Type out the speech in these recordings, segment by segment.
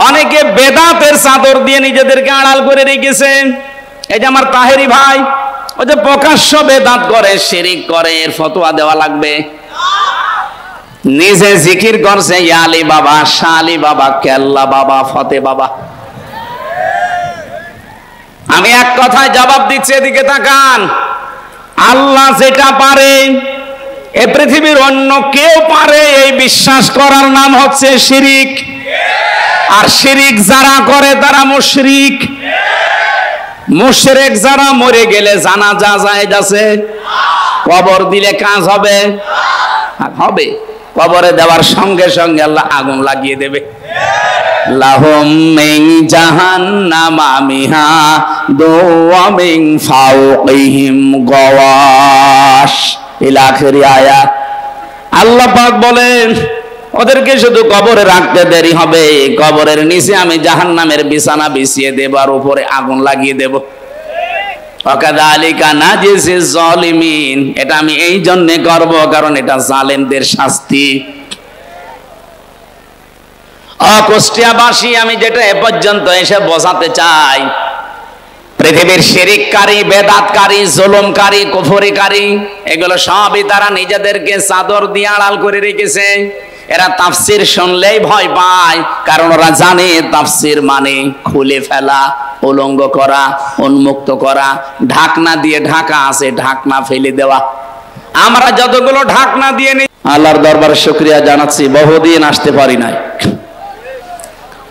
অনেকে বেদাতের চাদর দিয়ে নিজেদেরকে আড়াল করে রেখেছে। এই যে আমার তাহেরি ভাই, ও যে প্রকাশ্য বেদাত করে, শিরিক করে, এর ফতোয়া দেওয়া লাগবে। নিজে জিকির করছে ইয়ালি বাবা, শালি বাবা, কেল্লা বাবা, ফতে বাবা। আমি এক কথায় জবাব দিচ্ছি, এদিকে তাকান। আল্লাহ যেটা পারে এ পৃথিবীর অন্য কেউ পারে এই বিশ্বাস করার নাম হচ্ছে শিরিক। আর শিরিক যারা করে তারা মুশরিক। মুশরিক যারা মরে গেলে জানাজা জায়েজ আছে, কবর দিলে কাজ হবে হবে। কবরে দেওয়ার সঙ্গে সঙ্গে আল্লাহ আগুন লাগিয়ে দেবে। লাহুম মিন জাহান্নামা মিহাদু ওয়া মিন ফাওকিহিম গাওয়াশ ইলা আখির আয়াত। আল্লাহ পাক বলেন, ওদেরকে শুধু কবরে রাখতে দেরি হবে, কবরের নিচে আমি জাহান্নামের বিছানা বিছিয়ে দেব আর উপরে আগুন লাগিয়ে দেব। ওয়াকাযালিকা নাজিজিজ জালিমিন। এটা আমি এই জন্য করব কারণ এটা জালেমদের শাস্তি। কুষ্টিয়াবাসী, আমি যেটা এ পর্যন্ত এসে বোঝাতে চাই, পৃথিবীর শিরিককারী, বেদাতকারী, জুলুমকারী, কুফরিকারী, এগুলো সবই তারা নিজেদেরকে চাদর দিয়ে আড়াল করে রেখেছে। এরা তাফসির শুনলেই ভয় পায়, কারণ ওরা জানে তাফসির মানে খুলে ফেলা, উলঙ্গ করা, উন্মুক্ত করা। ঢাকনা দিয়ে ঢাকা আছে, ঢাকনা ফেলে দেওয়া। আমরা যতগুলো ঢাকনা দিয়ে নিই, আল্লাহর দরবারে শুকরিয়া জানাচ্ছি, বহুদিন আসতে পারি নাই।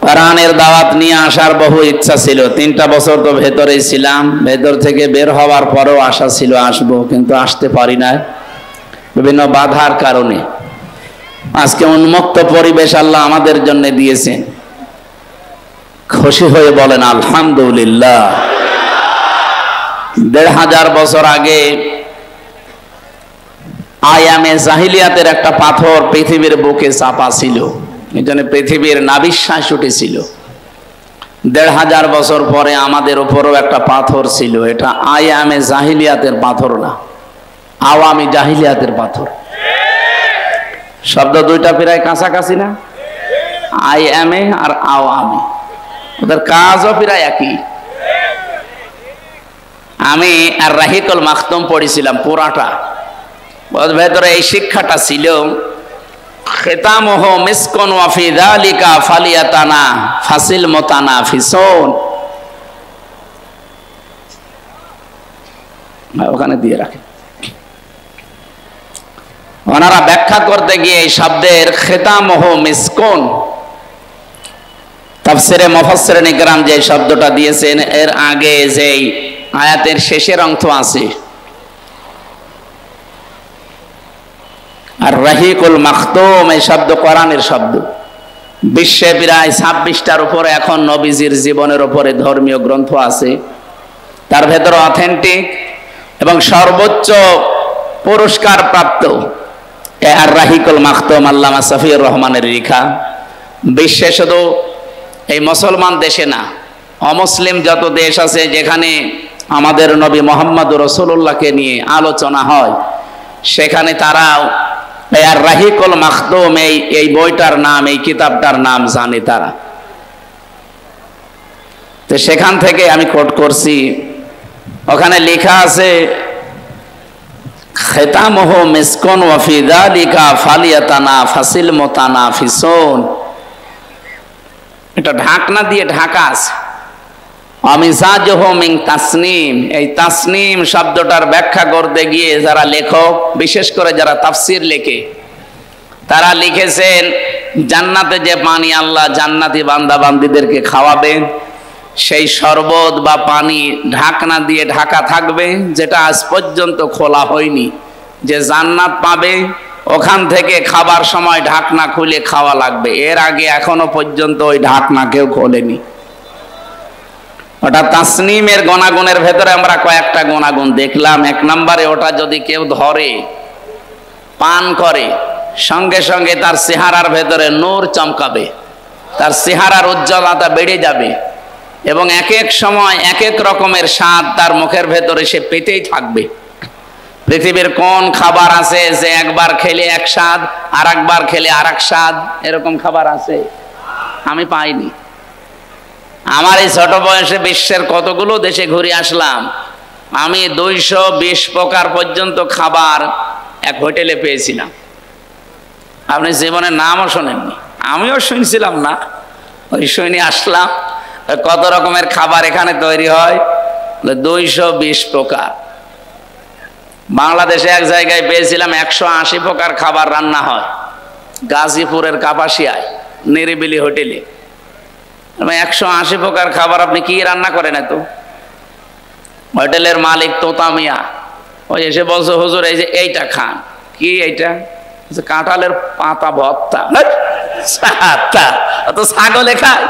কোরআনের দাওয়াত নিয়ে আসার বহু ইচ্ছা ছিল। 3টা বছর তো ভেতরেই ছিলাম, ভেতর থেকে বের হওয়ার পরেও আশা ছিল আসবো, কিন্তু আসতে পারি না বিভিন্ন বাধার কারণে। আজকে উন্মুক্ত পরিবেশ আল্লাহ আমাদের জন্য দিয়েছেন। খুশি হয়ে বলেন আলহামদুলিল্লাহ। 1500 বছর আগে আয়ামে জাহিলিয়াতের একটা পাথর পৃথিবীর বুকে চাপা ছিল, এই জন্য পৃথিবীর নাভিশ্বাস উঠেছিল। 1500 বছর পরে আমাদের উপরও একটা পাথর ছিল। এটা আয়ামে জাহিলিয়াতের পাথর না, আওয়ামী জাহিলিয়াতের পাথর। শব্দ দুইটা প্রায় কাছাকাছি না? আয়ামে আর আওয়ামী, ওদের কাজও প্রায় একই। আমি আর রাহিকুল মাখতুম পড়েছিলাম পুরাটা, ওর ভেতরে এই শিক্ষাটা ছিল, খিতামুহু মিসকুন ওয়া ফি যালিকা ফালিয়াতানা ফাসিল মুতানাফিসুন। ওখানে দিয়ে রাখে। ওনারা ব্যাখ্যা করতে গিয়ে এই শব্দের খিতামুহু মিসকুন, তাফসিরে মুফাসসিরিন ইকরাম যে শব্দটা দিয়েছেন, এর আগে যেই আয়াতের শেষের অংশ আছে, আর রাহিকুল মাখতুম, এই শব্দ কোরআনের শব্দ। বিশ্বে প্রায় 26টার উপরে এখন নবীজির জীবনের উপরে ধর্মীয় গ্রন্থ আছে। তার ভেতরে অথেন্টিক এবং সর্বোচ্চ পুরস্কার প্রাপ্ত আর রাহিকুল মাখতুম আল্লামা সফিউর রহমানের লেখা। বিশ্বে শুধু এই মুসলমান দেশে না, অমুসলিম যত দেশ আছে যেখানে আমাদের নবী মুহাম্মদুর রাসূলুল্লাহকে নিয়ে আলোচনা হয়, সেখানে তারাও আর রাহিকুল মাখতুম এই বইটার নাম, এই কিতাবটার নাম জানে তারা। তো সেখান থেকে আমি কোট করছি, ওখানে লেখা আছে খিতামুহু মিসকুন ওয়া ফি যালিকা ফালিয়াতানাফাসিল মুতানাফিসুন। এটা ঢাকনা দিয়ে ঢাকা আছে। আমিজাজুহু মিন তাসনিম, এই তাসনিম শব্দটার ব্যাখ্যা করতে গিয়ে যারা লেখক, বিশেষ করে যারা তাফসির লেখে, তারা লিখেছেন জান্নাতে যে পানি আল্লাহ জান্নাতি বান্দা বান্দীদেরকে খাওয়াবেন, সেই শরবত বা পানি ঢাকনা দিয়ে ঢাকা থাকবে, যেটা আজ পর্যন্ত খোলা হয়নি। যে জান্নাত পাবে ওখান থেকে খাবার সময় ঢাকনা খুলে খাওয়া লাগবে, এর আগে এখনো পর্যন্ত ওই ঢাকনা কেউ খোলেনি। ওটা তাসনিমের গুণাগুণের ভেতরে আমরা কয়েকটা গুণাগুণ দেখলাম। 1 নম্বরে, ওটা যদি কেউ ধরে পান করে, সঙ্গে সঙ্গে তার চেহারার ভেতরে নূর চমকাবে, তার চেহারার উজ্জ্বলতা বেড়ে যাবে, এবং এক এক সময় এক এক রকমের স্বাদ তার মুখের ভেতরে সে পেতেই থাকবে। পৃথিবীর কোন খাবার আছে যে একবার খেলে এক স্বাদ, আর একবার খেলে আর এক স্বাদ? এরকম খাবার আছে? আমি পাইনি। আমার এই ছোট বয়সে বিশ্বের কতগুলো দেশে ঘুরে আসলাম, আমি 220 প্রকার পর্যন্ত খাবার এক হোটেলে পেয়েছিলাম। আপনি জীবনে নামও শোনেননি, আমিও শুনছিলাম না, ওই শুনে আসলাম কত রকমের খাবার এখানে তৈরি হয়, 220 প্রকার। বাংলাদেশে এক জায়গায় পেয়েছিলাম 180 প্রকার খাবার রান্না হয়, গাজীপুরের কাপাসিয়ায় নিরিবিলি হোটেলে। 180 প্রকার খাবার আপনি কি রান্না করেন এত? হোটেলের মালিক তোতা মিয়া ওই এসে বলছে, হুজুর এই যে এইটা খান। কি এইটা? কাঁঠালের পাতা ভর্তা। তো ছাগলে খায়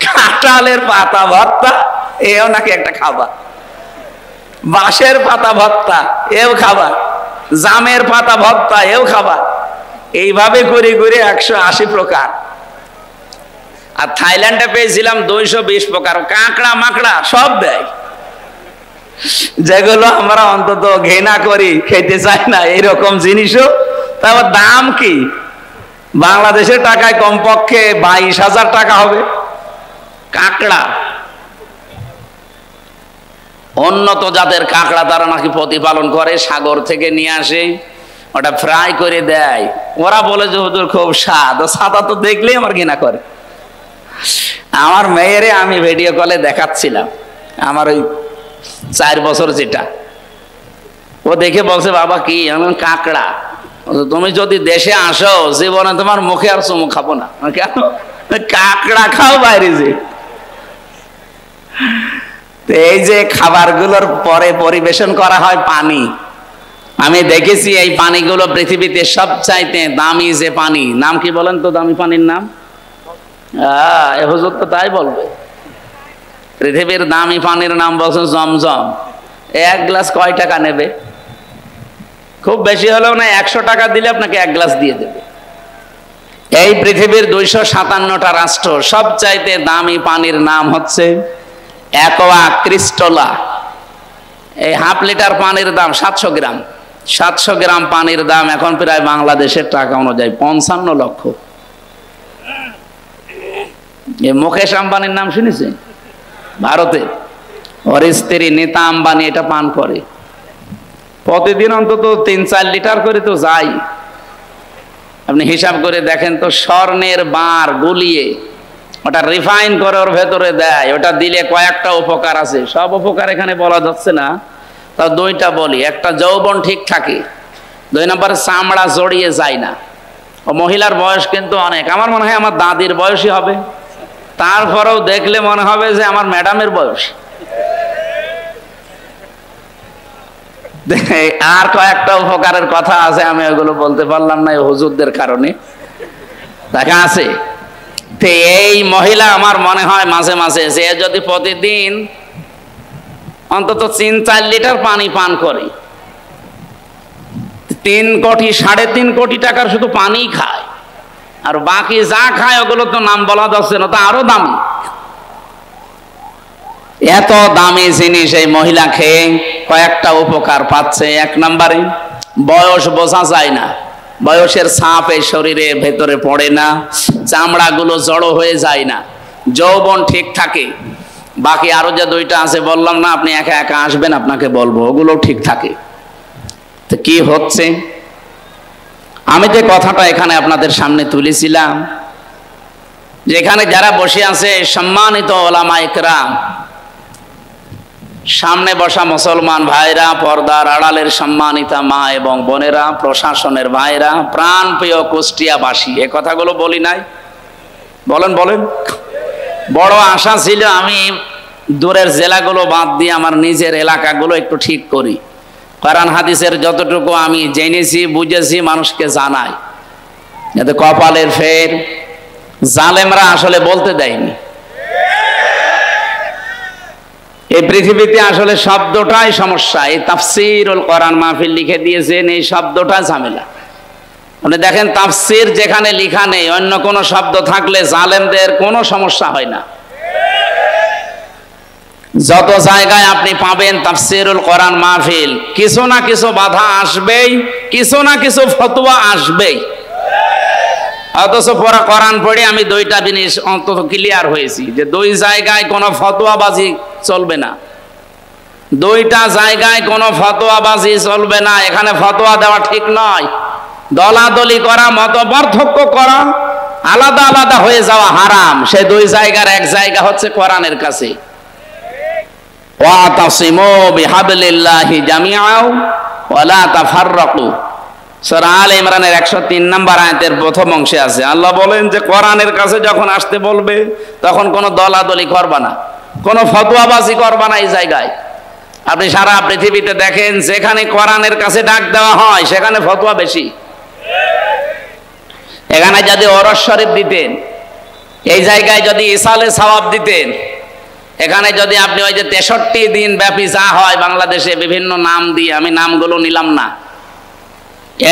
কাঁঠালের পাতা ভর্তা, এও নাকি একটা খাবার। বাঁশের পাতা ভর্তা, এও খাবার। জামের পাতা ভর্তা, এও খাবার। এইভাবে করে করে 180 প্রকার। আর থাইল্যান্ডে পেয়েছিলাম 220 প্রকার, কাঁকড়া মাকড়া সব দেয়, যেগুলো আমরা অন্তত ঘৃণা করি, খেতে চাই না, এইরকম জিনিসও। তারপর দাম কি? বাংলাদেশের টাকায় কমপক্ষে 22,000 টাকা হবে কাঁকড়া। উন্নত জাতের কাঁকড়া তারা নাকি প্রতিপালন করে, সাগর থেকে নিয়ে আসে, ওটা ফ্রাই করে দেয়। ওরা বলে যে হুজুর খুব স্বাদ। সাদা তো দেখলেই আমার ঘৃণা করে। আমার মেয়েরে আমি ভিডিও কলে দেখাচ্ছিলাম, আমার ওই 4 বছর যেটা, ও দেখে বলছে বাবা কি? কাঁকড়া। তুমি যদি দেশে আসো জীবনে তোমার মুখে আর চুমু খাবো না। কেন? কাঁকড়া খাও বাইরে যে। এই যে খাবারগুলোর পরে পরিবেশন করা হয় পানি, আমি দেখেছি এই পানিগুলো পৃথিবীতে সবচাইতে দামি যে পানি, নাম কি বলেন তো দামি পানির নাম? এ হুজুর তো তাই বলবে। পৃথিবীর দামি পানির নাম বলছে জমজম। 1 গ্লাস কয় টাকা নেবে? খুব বেশি হলেও না 100 টাকা দিলে আপনাকে 1 গ্লাস দিয়ে দেবে। এই পৃথিবীর 257টা রাষ্ট্র সবচাইতে দামি পানির নাম হচ্ছে অ্যাকোয়া ক্রিস্টোলা। এই হাফ লিটার পানির দাম 700 গ্রাম। 700 গ্রাম পানির দাম এখন প্রায় বাংলাদেশের টাকা অনুযায়ী 55 লক্ষ। এই মুকেশ আম্বানির নাম শুনেছেন? ভারতে ওর স্ত্রী নীতা আম্বানি এটা পান করে, প্রতিদিন অন্তত 3-4 লিটার করে তো যায়। আপনি হিসাব করে দেখেন তো, স্বর্ণের বার গুলিয়ে ওটা রিফাইন করে ওর ভেতরে দেয়। ওটা দিলে কয়েকটা উপকার আছে, সব উপকার এখানে বলা যাচ্ছে না, তা 2টা বলি। একটা, যৌবন ঠিক থাকে। 2 নম্বর, চামড়া জড়িয়ে যায় না। ও মহিলার বয়স কিন্তু অনেক, আমার মনে হয় আমার দাদির বয়সই হবে, তারপরেও দেখলে মনে হবে যে আমার ম্যাডামের বয়স। আর কয়েকটা উপকারের কথা আছে, আমি ওগুলো বলতে পারলাম না হুজুরদের কারণে, দেখা আছে। তো এই মহিলা আমার মনে হয় মাঝে মাঝে সে যদি প্রতিদিন অন্তত 3-4 লিটার পানি পান করে, 3 কোটি 3.5 কোটি টাকার শুধু পানি খায়, আর বাকি যা খায় ওগুলো তো নাম বলা যাচ্ছে না, তা আরো দামি। এত দামি জিনিস এই মহিলা খেয়ে কয়েকটা উপকার পাচ্ছে। 1 নম্বরে, বয়স বোঝা যায় না, বয়সের ছাপ এই শরীরে ভেতরে পড়ে না, চামড়াগুলো জড়ো হয়ে যায় না, যৌবন ঠিক থাকে। বাকি আরো যে 2টা আছে বললাম না, আপনি একা একা আসবেন আপনাকে বলবো, ওগুলো ঠিক থাকে। তো কি হচ্ছে, আমি যে কথাটা এখানে আপনাদের সামনে তুলেছিলাম, যেখানে যারা বসে আছে সম্মানিত ওলামা ইকরাম, সামনে বসা মুসলমান ভাইরা, পর্দার আড়ালের সম্মানিতা মা এবং বোনেরা, প্রশাসনের ভাইরা, প্রাণ প্রিয় কুষ্টিয়াবাসী, এ কথাগুলো বলি নাই? বলেন বলেন। বড় আশা ছিল আমি দূরের জেলাগুলো বাদ দিয়ে আমার নিজের এলাকাগুলো একটু ঠিক করি, কোরআন হাদিসের যতটুকু আমি জেনেছি বুঝেছি মানুষকে জানাই, যাতে কপালের ফের জালেমরা আসলে বলতে দেয়নি। এই পৃথিবীতে আসলে শব্দটাই সমস্যা। এই তাফসীরুল কোরআন মাহফিল লিখে দিয়েছেন, এই শব্দটা ঝামেলা। আপনি দেখেন তাফসীর যেখানে লেখা নেই, অন্য কোনো শব্দ থাকলে জালেমদের কোনো সমস্যা হয় না। যত জায়গায় আপনি পাবেন তাফসীরুল কোরআন মাহফিল, কিছু না কিছু বাধা আসবেই, কিছু না কিছু ফতোয়া আসবেই। অথচ পড়া কোরআন পড়ে আমি দুইটা জিনিস অন্তত ক্লিয়ার হয়েছি যে দুই জায়গায় কোনো ফতোয়াবাজি চলবে না, দুইটা জায়গায় কোনো ফতোয়াবাজি চলবে না। এখানে ফতোয়া দেওয়া ঠিক নয়, দলাদলি করা, মত পার্থক্য করা, আলাদা আলাদা হয়ে যাওয়া হারাম। সে দুই জায়গার এক জায়গা হচ্ছে কোরআনের কাছে। ওয়াতাসিমু বিহাবলিল্লাহি জামিআও ওয়া লা তাফাররাকু, সূরা আলে ইমরানের 103 নম্বর আয়াতের প্রথম অংশে আছে। আল্লাহ বলেন যে কোরআনের কাছে যখন আসতে বলবে তখন কোনো দলাদলি করবা না, কোনো ফতোয়াবাজি করবা না। এই জায়গায় আপনি সারা পৃথিবীতে দেখেন যেখানে কোরআনের কাছে ডাক দেওয়া হয় সেখানে ফতোয়া বেশি। এখানে যদি ওরস শরীফ দিতেন, এই জায়গায় যদি ইসালে সওয়াব দিতেন, এখানে যদি আপনি ওই যে 63 দিন ব্যাপী যা হয় বাংলাদেশে বিভিন্ন নাম দিয়ে, আমি নামগুলো নিলাম না,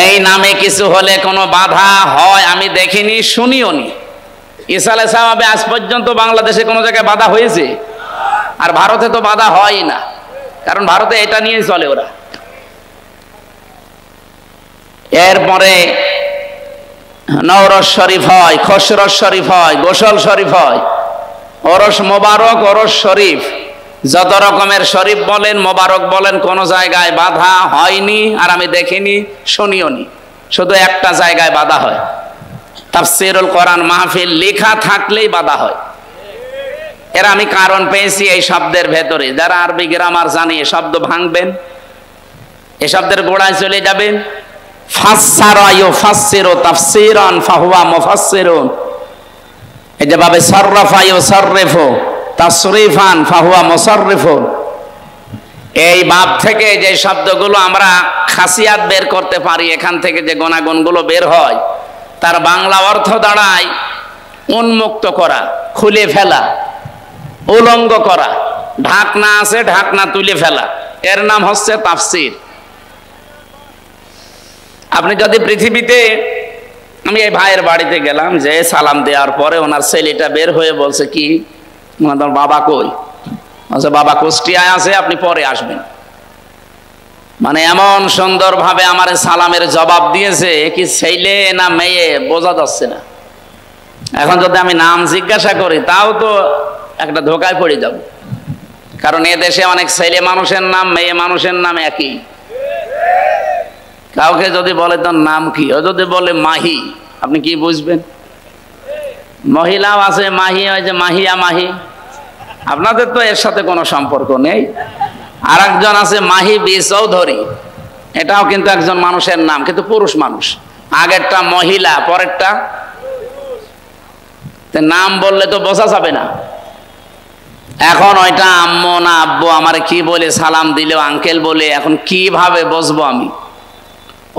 এই নামে কিছু হলে কোনো বাধা হয় আমি দেখিনি, শুনিও নি। ইসালে সওয়াবে আজ পর্যন্ত বাংলাদেশে কোনো জায়গায় বাধা হয়েছে? আর ভারতে তো বাধা হয় না, কারণ ভারতে এটা নিয়েই চলে ওরা। এরপরে নওরস শরীফ হয়, খসরস শরীফ হয়, গোসল শরীফ হয়, ওরস মোবারক, ওরস শরীফ, যত রকমের শরীফ বলেন, মোবারক বলেন, কোন জায়গায় বাধা হয়নি আর আমি দেখিনি, শুনিও নি। শুধু একটা জায়গায় বাধা হয়, তাফসীরুল কোরআন মাহফিল লেখা থাকলেই বাধা হয়। এর আমি কারণ পেয়েছি এই শব্দের ভেতরে। যারা আরবি গ্রামার জানে এ শব্দ ভাঙবেন, এ শব্দের গোড়ায় চলে যাবেন। ফাসসারা ইউফাসসিরু তাফসীরান ফাহুয়া মুফাসসিরুন, এই যে ভাবে সাররাফা ইউসাররিফু তাসরিফান ফাহুয়া মুসাররিফুন, এই বাব থেকে যে শব্দগুলো আমরা খাসিয়াত বের করতে পারি, এখান থেকে যে গুণাগুণগুলো বের হয়, তার বাংলা অর্থ দাঁড়ায় উন্মুক্ত করা, খুলে ফেলা, উলঙ্গ করা। ঢাকনা আছে, ঢাকনা তুলে ফেলা, এর নাম হচ্ছে তাফসীর। আপনি যদি পৃথিবীতে, আমি এই ভাইয়ের বাড়িতে গেলাম, যে সালাম দেওয়ার পরে ওনার ছেলেটা বের হয়ে বলছে কি, ওনার বাবা কই? বলছে বাবা কুষ্টিয়ায় আছে, আপনি পরে আসবেন। মানে এমন সুন্দর ভাবে আমার সালামের জবাব দিয়েছে, কি ছেলে না মেয়ে বোঝা যাচ্ছে না। এখন যদি আমি নাম জিজ্ঞাসা করি তাও তো একটা ধোকায় পড়ে যাব, কারণ এ দেশে অনেক ছেলে মানুষের নাম, মেয়ে মানুষের নাম একই। কাউকে যদি বলে তোর নাম কি, ও যদি বলে মাহি, আপনি কি বুঝবেন? মহিলাও আছে মাহি, হয় যে মাহিয়া মাহি, আপনাদের তো এর সাথে কোনো সম্পর্ক নেই। আর একজন আছে মাহি বি চৌধুরী, এটাও কিন্তু একজন মানুষের নাম, কিন্তু পুরুষ মানুষ। আগেরটা মহিলা, পরেরটা নাম বললে তো বোঝা যাবে না। এখন ওইটা আম্মু না আব্বু, আমার কি বলে সালাম দিলেও আঙ্কেল বলে, এখন কিভাবে বুঝবো আমি?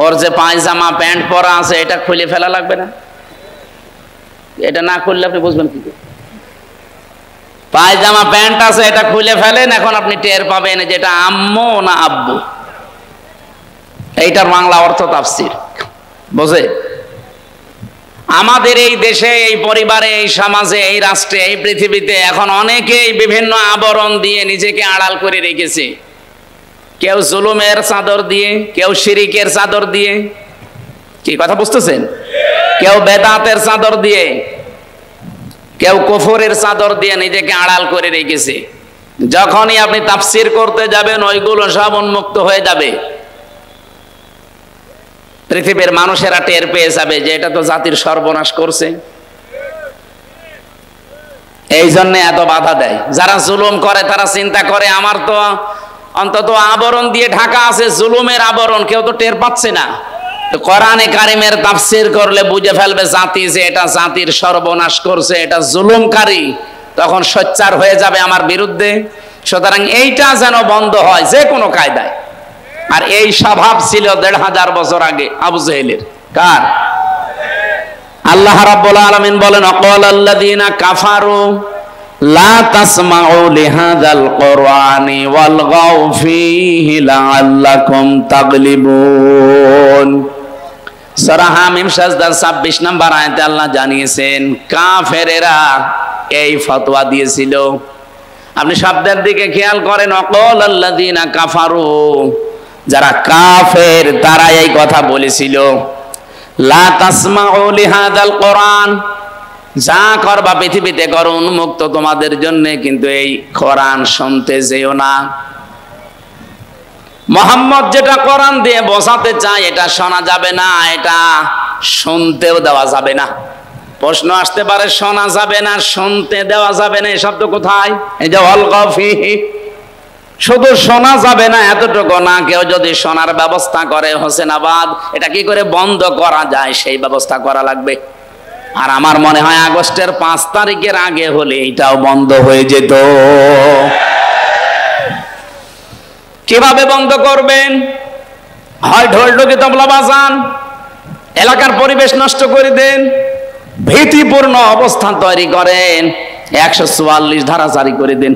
ওর যে পায়জামা প্যান্ট পরা আছে এটা খুলে ফেলা লাগবে না? এটা না খুললে আপনি বুঝবেন কি? পায়জামা প্যান্ট আছে, এটা খুলে ফেলেন, এখন আপনি টের পাবেন যেটা আম্মু না আব্বু। এইটার বাংলা অর্থ তাফসীর বোঝে। আমাদের এই দেশে, এই পরিবারে, এই সমাজে, এই রাষ্ট্রে, এই পৃথিবীতে এখন অনেকেই বিভিন্ন আবরণ দিয়ে নিজেকে আড়াল করে রেখেছে। কেউ জুলুমের চাদর দিয়ে, কেউ শিরিকের চাদর দিয়ে, কি কথা বুঝতেছেন? কেউ বেদাতের চাদর দিয়ে, কেউ কুফরের চাদর দিয়ে নিজেকে আড়াল করে রেখেছে। যখনই আপনি তাফসীর করতে যাবেন ওইগুলো সব উন্মুক্ত হয়ে যাবে। পৃথিবীর মানুষেরা টের পেয়ে যাবে যে এটা তো জাতির সর্বনাশ করছে। এই জন্য এত বাধা দেয়। যারা জুলুম করে তারা চিন্তা করে আমার তো অন্তত আবরণ দিয়ে ঢাকা আছে, জুলুমের আবরণ, কেউ তো টের পাচ্ছে না। কোরআনে কারিমের তাফসীর করলে বুঝে ফেলবে জাতি যে এটা জাতির সর্বনাশ করছে, এটা জুলুমকারী, তখন সোচ্চার হয়ে যাবে আমার বিরুদ্ধে। সুতরাং এইটা যেন বন্ধ হয় যে কোনো কায়দায়। আর এই স্বভাব ছিল ১৫০০ বছর আগে আবু জেহেলের। কার? আল্লাহ রাব্বুল আলামিন বলেন আকালাল্লাযীনা কাফারু লা তাসমাউ লিহাযাল কুরআনি ওয়ালগাউ ফীহি লাআল্লাকুম তাগলিবুন। সূরা হামিম সাজদার ২৬ নম্বর আয়াতে আল্লাহ জানিয়েছেন কাফেরেরা এই ফতোয়া দিয়েছিল। আপনি শব্দের দিকে খেয়াল করেন, আকালাল্লাযীনা কাফারু, যারা কাফের তারা এই কথা বলেছিল লা তাসমাউ লিহাদাল কোরআন, যা করবা পৃথিবীতে করো উন্মুক্ত তোমাদের জন্য, কিন্তু এই কোরআন শুনতে যেও না। মোহাম্মদ যেটা কোরআন দিয়ে বোঝাতে চায় এটা শোনা যাবে না, এটা শুনতেও দেওয়া যাবে না। প্রশ্ন আসতে পারে শোনা যাবে না, শুনতে দেওয়া যাবে না, এই শব্দ কোথায়? এই যে অলগফি, শুধু শোনা যাবে না এতটুকু না, কেউ যদি শোনার ব্যবস্থা করে হোসেনাবাদ, এটা কি করে বন্ধ করা যায় সেই ব্যবস্থা করা লাগবে। আর আমার মনে হয় আগস্টের 5 তারিখের আগে হলে এটাও বন্ধ হয়ে যেত। কিভাবে বন্ধ করবেন? হয় ঢোলঢুকি তবলা বাজান, এলাকার পরিবেশ নষ্ট করে দেন, ভীতিপূর্ণ অবস্থান তৈরি করেন, 144 ধারা জারি করে দেন,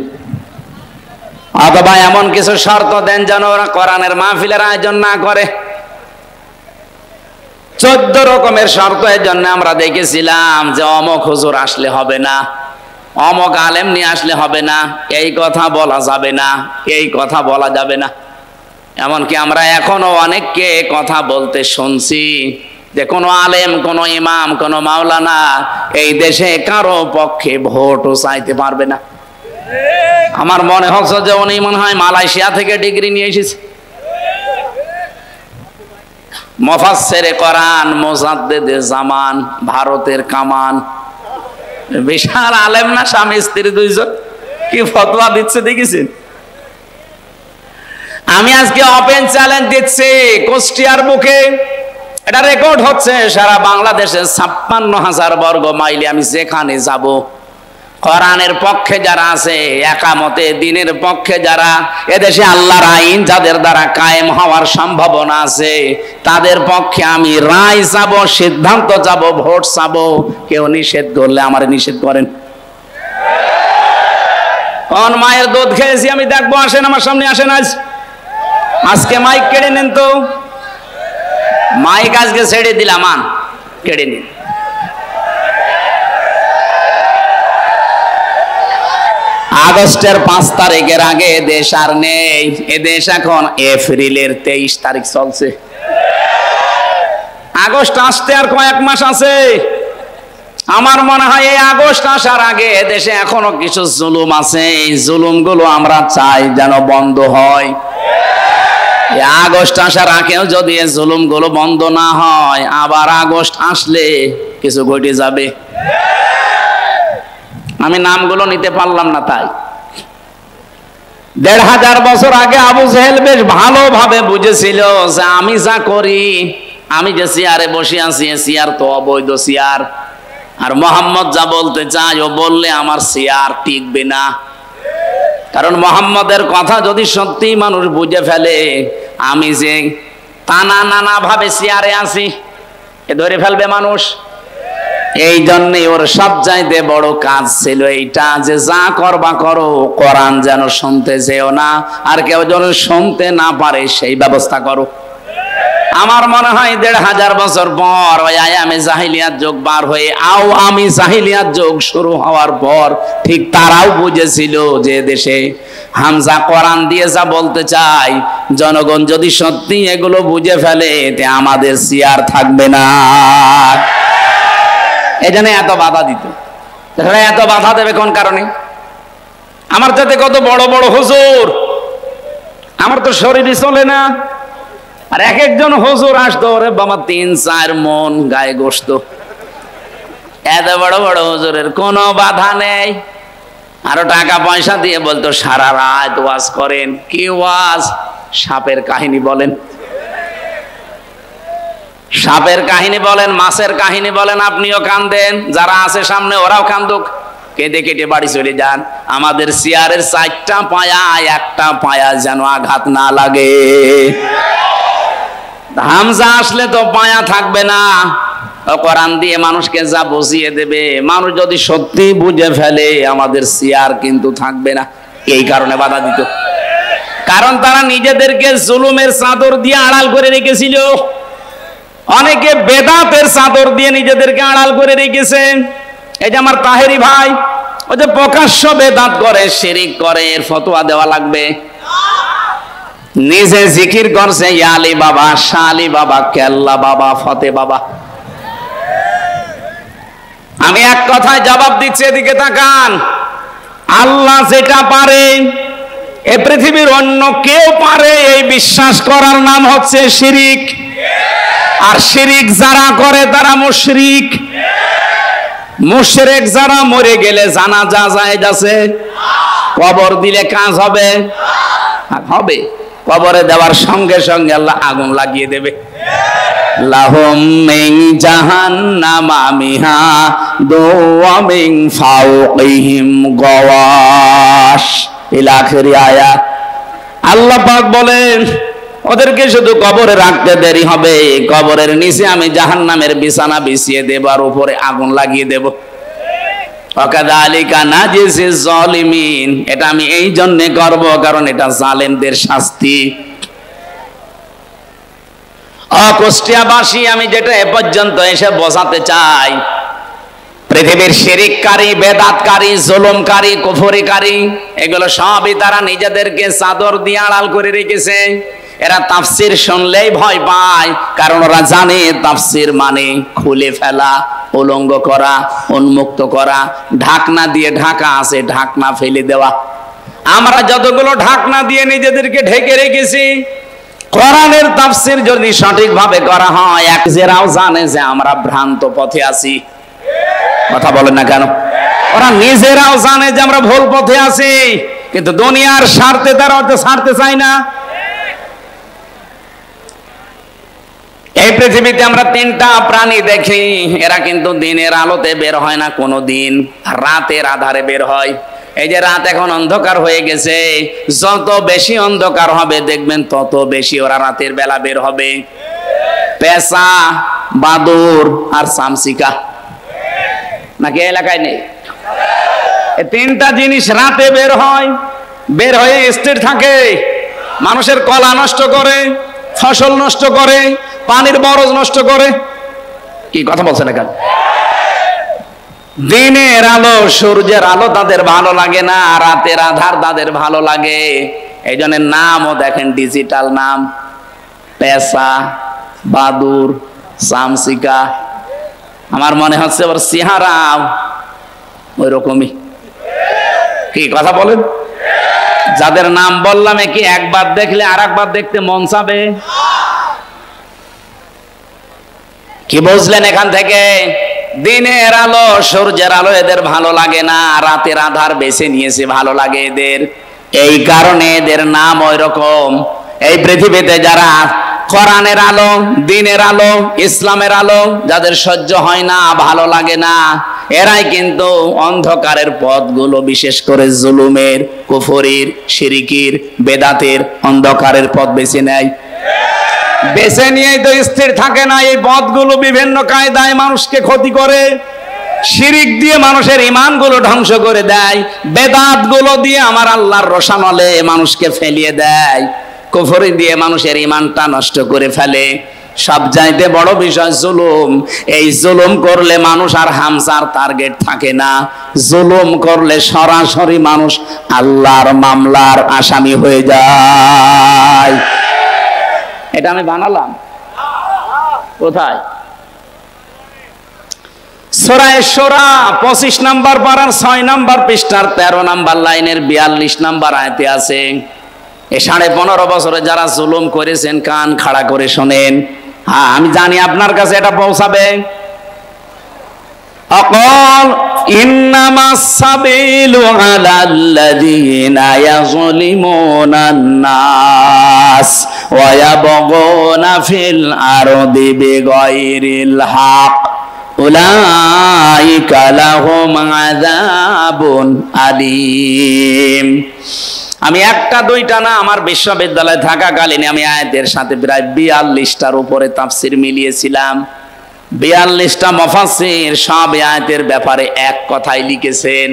অথবা এমন কিছু শর্ত দেন যেন ওরা কোরআনের মাহফিলের আয়োজন না করে। 14 রকমের শর্ত এর জন্য আমরা দেখেছিলাম যে অমক হুজুর আসলে হবে না, অমক আলেম নিয়ে আসলে হবে না, এই কথা বলা যাবে না, এই কথা বলা যাবে না। এমনকি আমরা এখনো অনেককে কথা বলতে শুনছি যে কোনো আলেম, কোনো ইমাম, কোনো মাওলানা এই দেশে কারো পক্ষে ভোটও চাইতে পারবে না। আমার মনে হচ্ছে যে উনি মনে হয় মালয়েশিয়া থেকে ডিগ্রি নিয়ে এসেছে। মুফাসসিরে কোরআন, মুজাদ্দিদে জামান, ভারতের কামান, বিশাল আলেম না, স্বামী স্ত্রী দুইজন, কি ফতোয়া দিচ্ছে দেখেছেন? আমি আজকে ওপেন চ্যালেঞ্জ দিচ্ছি কুষ্টিয়ার বুকে, এটা রেকর্ড হচ্ছে সারা বাংলাদেশে 56,000 বর্গ মাইলে আমি যেখানে যাব, কোরআনের পক্ষে যারা আছে, একামতে দিনের পক্ষে যারা, এদেশে আল্লাহর আইন যাদের দ্বারা কায়েম হওয়ার সম্ভাবনা আছে, তাদের পক্ষে আমি রায় চাবো, সিদ্ধান্ত চাবো, ভোট চাবো। কেউ নিষেধ করলে আমারে নিষেধ করেন। কোন মায়ের দুধ খেয়েছি আমি দেখবো, আসেন আমার সামনে, আসেন। আজকে মাইক কেড়ে নেন তো, মাইক আজকে ছেড়ে দিলাম, আন কেড়ে নিন। আগস্টের 5 তারিখের আগে দেশ আর নেই, এ দেশ এখন এপ্রিলের 23 তারিখ চলছে। আগস্ট আসতে আর কয়েক মাস আছে। আমার মনে হয় এই আগস্ট আসার আগে দেশে এখনো কিছু জুলুম আছে, এই জুলুমগুলো আমরা চাই যেন বন্ধ হয়। আগস্ট আসার আগেও যদি এই জুলুমগুলো বন্ধ না হয়, আবার আগস্ট আসলে কিছু ঘটে যাবে। আমি নামগুলো নিতে পারলাম না, তাই 1500 বছর আগে আবু জেহেল বেশ ভালোভাবে বুঝেছিল যে আমি যা করি, আমি যে চেয়ারে বসে আছি, চেয়ার তো অবৈধ চেয়ার, আর মোহাম্মদ যা বলতে চায় ও বললে আমার চেয়ার টিকবে না। কারণ মোহাম্মদের কথা যদি সত্যি মানুষ বুঝে ফেলে, আমি যে নানা ভাবে চেয়ারে আছি, এ ধরে ফেলবে মানুষ। এই জন্যই ওর সবচাইতে বড় কাজ ছিল এইটা, যে যা করবা করো, কোরআন যেন শুনতে যেও না, আর কেউ যেন শুনতে না পারে সেই ব্যবস্থা করো। আমার মনে হয় 1500 বছর পর ওই আয়ামে জাহিলিয়াত যুগ বার হয়ে আওয়ামী জাহিলিয়াত যুগ শুরু হওয়ার পর ঠিক তারাও বুঝেছিল যে দেশে হামজা কোরআন দিয়ে যা বলতে চায়, জনগণ যদি সত্যি এগুলো বুঝে ফেলে, তে আমাদের চেয়ার থাকবে না। এই জন্য এত বাধা দিত। এত বাধা দেবে কোন কারণে? আমার যাতে কত বড় বড় হুজুর, আমার তো শরীরই চলে না, আর এক একজন হুজুর আসতো, ওরে বাবা 3-4 মন গায়ে গোস্ত। এত বড় বড় হুজুরের কোনো বাধা নেই, আরো টাকা পয়সা দিয়ে বলতো সারা রাত ওয়াজ করেন। কি ওয়াজ? সাপের কাহিনী বলেন, সাপের কাহিনী বলেন, মাছের কাহিনী বলেন, আপনিও কান্দেন, যারা আছে সামনে ওরাও কান্দুক, কেঁদে কেটে বাড়ি চলে যান। আমাদের চেয়ারের 4টা পায়া, একটা পায়া যেন আঘাত না লাগে। হামজা আসলে তো পায়া থাকবে না, কোরআন দিয়ে মানুষকে যা বুঝিয়ে দেবে, মানুষ যদি সত্যি বুঝে ফেলে, আমাদের চেয়ার কিন্তু থাকবে না। এই কারণে বাধা দিত, কারণ তারা নিজেদেরকে জুলুমের চাদর দিয়ে আড়াল করে রেখেছিল। অনেকে বেদাতের চাদর দিয়ে নিজেদেরকে আড়াল করে রেখেছে। এই যে আমার তাহেরি ভাই, ও যে প্রকাশ্য বেদাত করে, শিরিক করে, এর ফতোয়া দেওয়া লাগবে। নিজে জিকির করছে ইয়া আলী বাবা, শাহ আলী বাবা, কেল্লা বাবা, ফতে বাবা, আমি এক কথায় জবাব দিচ্ছি, এদিকে তাকান। আল্লাহ যেটা পারে এ পৃথিবীর অন্য কেউ পারে এই বিশ্বাস করার নাম হচ্ছে শিরিক। আর শিরিক যারা করে তারা মুশরিক। মুশরিক যারা মরে গেলে জানাজা জায়েজ আছে, কবর দিলে কাজ হবে হবে। কবরে দেওয়ার সঙ্গে সঙ্গে আল্লাহ আগুন লাগিয়ে দেবে। লাহুম মিন জাহান্নামা মিহাদু ওয়া মিন ফাওকিহিম গাওয়াশ ইলা আখিরি আয়াত। আল্লাহ পাক বলেন ওদেরকে শুধু কবরে রাখতে দেরি হবে, কবরের নিচে আমি জাহান্নামের বিছানা বিছিয়ে দেব আর উপরে আগুন লাগিয়ে দেব। ওয়াকাযালিকা নাজিজিজ জালিমিন। এটা আমি এই জন্য করব কারণ এটা জালেমদের শাস্তি। কুষ্টিয়াবাসী, আমি যেটা এ পর্যন্ত এসে বোঝাতে চাই, পৃথিবীর শিরিককারী, বেদাতকারী, জুলুমকারী, কুফরিকারী, এগুলো সবই তারা নিজেদেরকে চাদর দিয়ে আড়াল করে রেখেছে। এরা তাফসির শুনলেই ভয় পায়, কারণ ওরা জানে তাফসির মানে খুলে ফেলা, উলঙ্গ করা, উন্মুক্ত করা। ঢাকনা দিয়ে ঢাকা আছে, ঢাকনা ফেলে দেওয়া। আমরা যতগুলো ঢাকনা দিয়ে নিজেদেরকে ঢেকে রেখেছি, কোরআনের তাফসির যদি সঠিকভাবে করা হয়, একজেরাও জানে যে আমরা ভ্রান্ত পথে আছি। কথা বলেন না কেন? ওরা নিজেরাও জানে যে আমরা ভুল পথে আছি, কিন্তু দুনিয়ার স্বার্থে তারা ওটা ছাড়তে চায় না। এই পৃথিবীতে আমরা তিনটা প্রাণী দেখি, এরা কিন্তু দিনের আলোতে বের হয় না কোনো দিন, রাতের আধারে বের হয়। এই যে রাত এখন অন্ধকার হয়ে গেছে, যত বেশি অন্ধকার হবে দেখবেন তত বেশি ওরা রাতের বেলা বের হবে। পেঁচা, বাদুর আর চামচিকা, নাকি এলাকায় নেই? এই তিনটা জিনিস রাতে বের হয়, বের হয়ে স্থির থাকে, মানুষের কলা নষ্ট করে, ফসল নষ্ট করে, পানির বরজ নষ্ট করে। কি কথা বলছেন না কেন? দিনের আলো, সূর্যের আলো তাদের ভালো লাগে না, রাতের আধার তাদের ভালো লাগে। এই জন্য নামও দেখেন ডিজিটাল নাম, পেঁচা, বাদুর, চামচিকা। আমার মনে হচ্ছে ওর চেহারা ওই রকমই। কি কথা বলেন? যাদের নাম বললাম কি একবার দেখলে আর একবার দেখতে মন চাবে? কি বুঝলেন এখান থেকে? দিনের আলো, সূর্যের আলো এদের ভালো লাগে না, রাতের আধার বেছে নিয়েছে ভালো লাগে এদের। এই কারণে এদের নাম ওই রকম। এই পৃথিবীতে যারা কোরআনের আলো, দিনের আলো, ইসলামের আলো যাদের সহ্য হয় না, ভালো লাগে না, এরাই কিন্তু অন্ধকারের পথগুলো, বিশেষ করে জুলুমের, কুফরির, শিরিকির, বেদাতের অন্ধকারের পথ বেছে নেয়। বেছে নিয়েই তো স্থির থাকে না। এই পথগুলো বিভিন্ন কায়দায় মানুষকে ক্ষতি করে। শিরিক দিয়ে মানুষের ঈমানগুলো ধ্বংস করে দেয়, বেদাতগুলো দিয়ে আমার আল্লাহর রোশানলে মানুষকে ফেলিয়ে দেয়, কুফরি দিয়ে মানুষের ঈমানটা নষ্ট করে ফেলে। সবচাইতে বড় বিষয় জুলুম। এই জুলুম করলে মানুষ আর হামসার টার্গেট থাকে না। জুলুম করলে সরাসরি মানুষ আল্লাহর মামলার আসামি হয়ে যায়। এটা আমি বানালাম কোথায়? সূরা শুরা 25 নম্বর পারার 6 নম্বর পৃষ্ঠার 13 নম্বর লাইনের 42 নম্বর আয়াতে আছে। এই 15.5 বছরে যারা জুলুম করেছেন কান খাড়া করে শোনেন। হ্যাঁ, আমি জানি আপনার কাছে এটা পৌঁছাবে। অকল ইন্নামাস সাবিলু আলাল্লাযীনা ইয়াযলিমুনান নাস ওয়া ইয়াবগুনা ফিল আরদি বিগাইরিল হক উলাইকা লাহুম আযাবুন আলীম। আমি একটা দুইটা না, আমার বিশ্ববিদ্যালয়ে থাকাকালীন আমি আয়াতের সাথে প্রায় 42টার উপরে তাফসির মিলিয়েছিলাম। 42টা মুফাসসির সব আয়াতের ব্যাপারে এক কথাই লিখেছেন।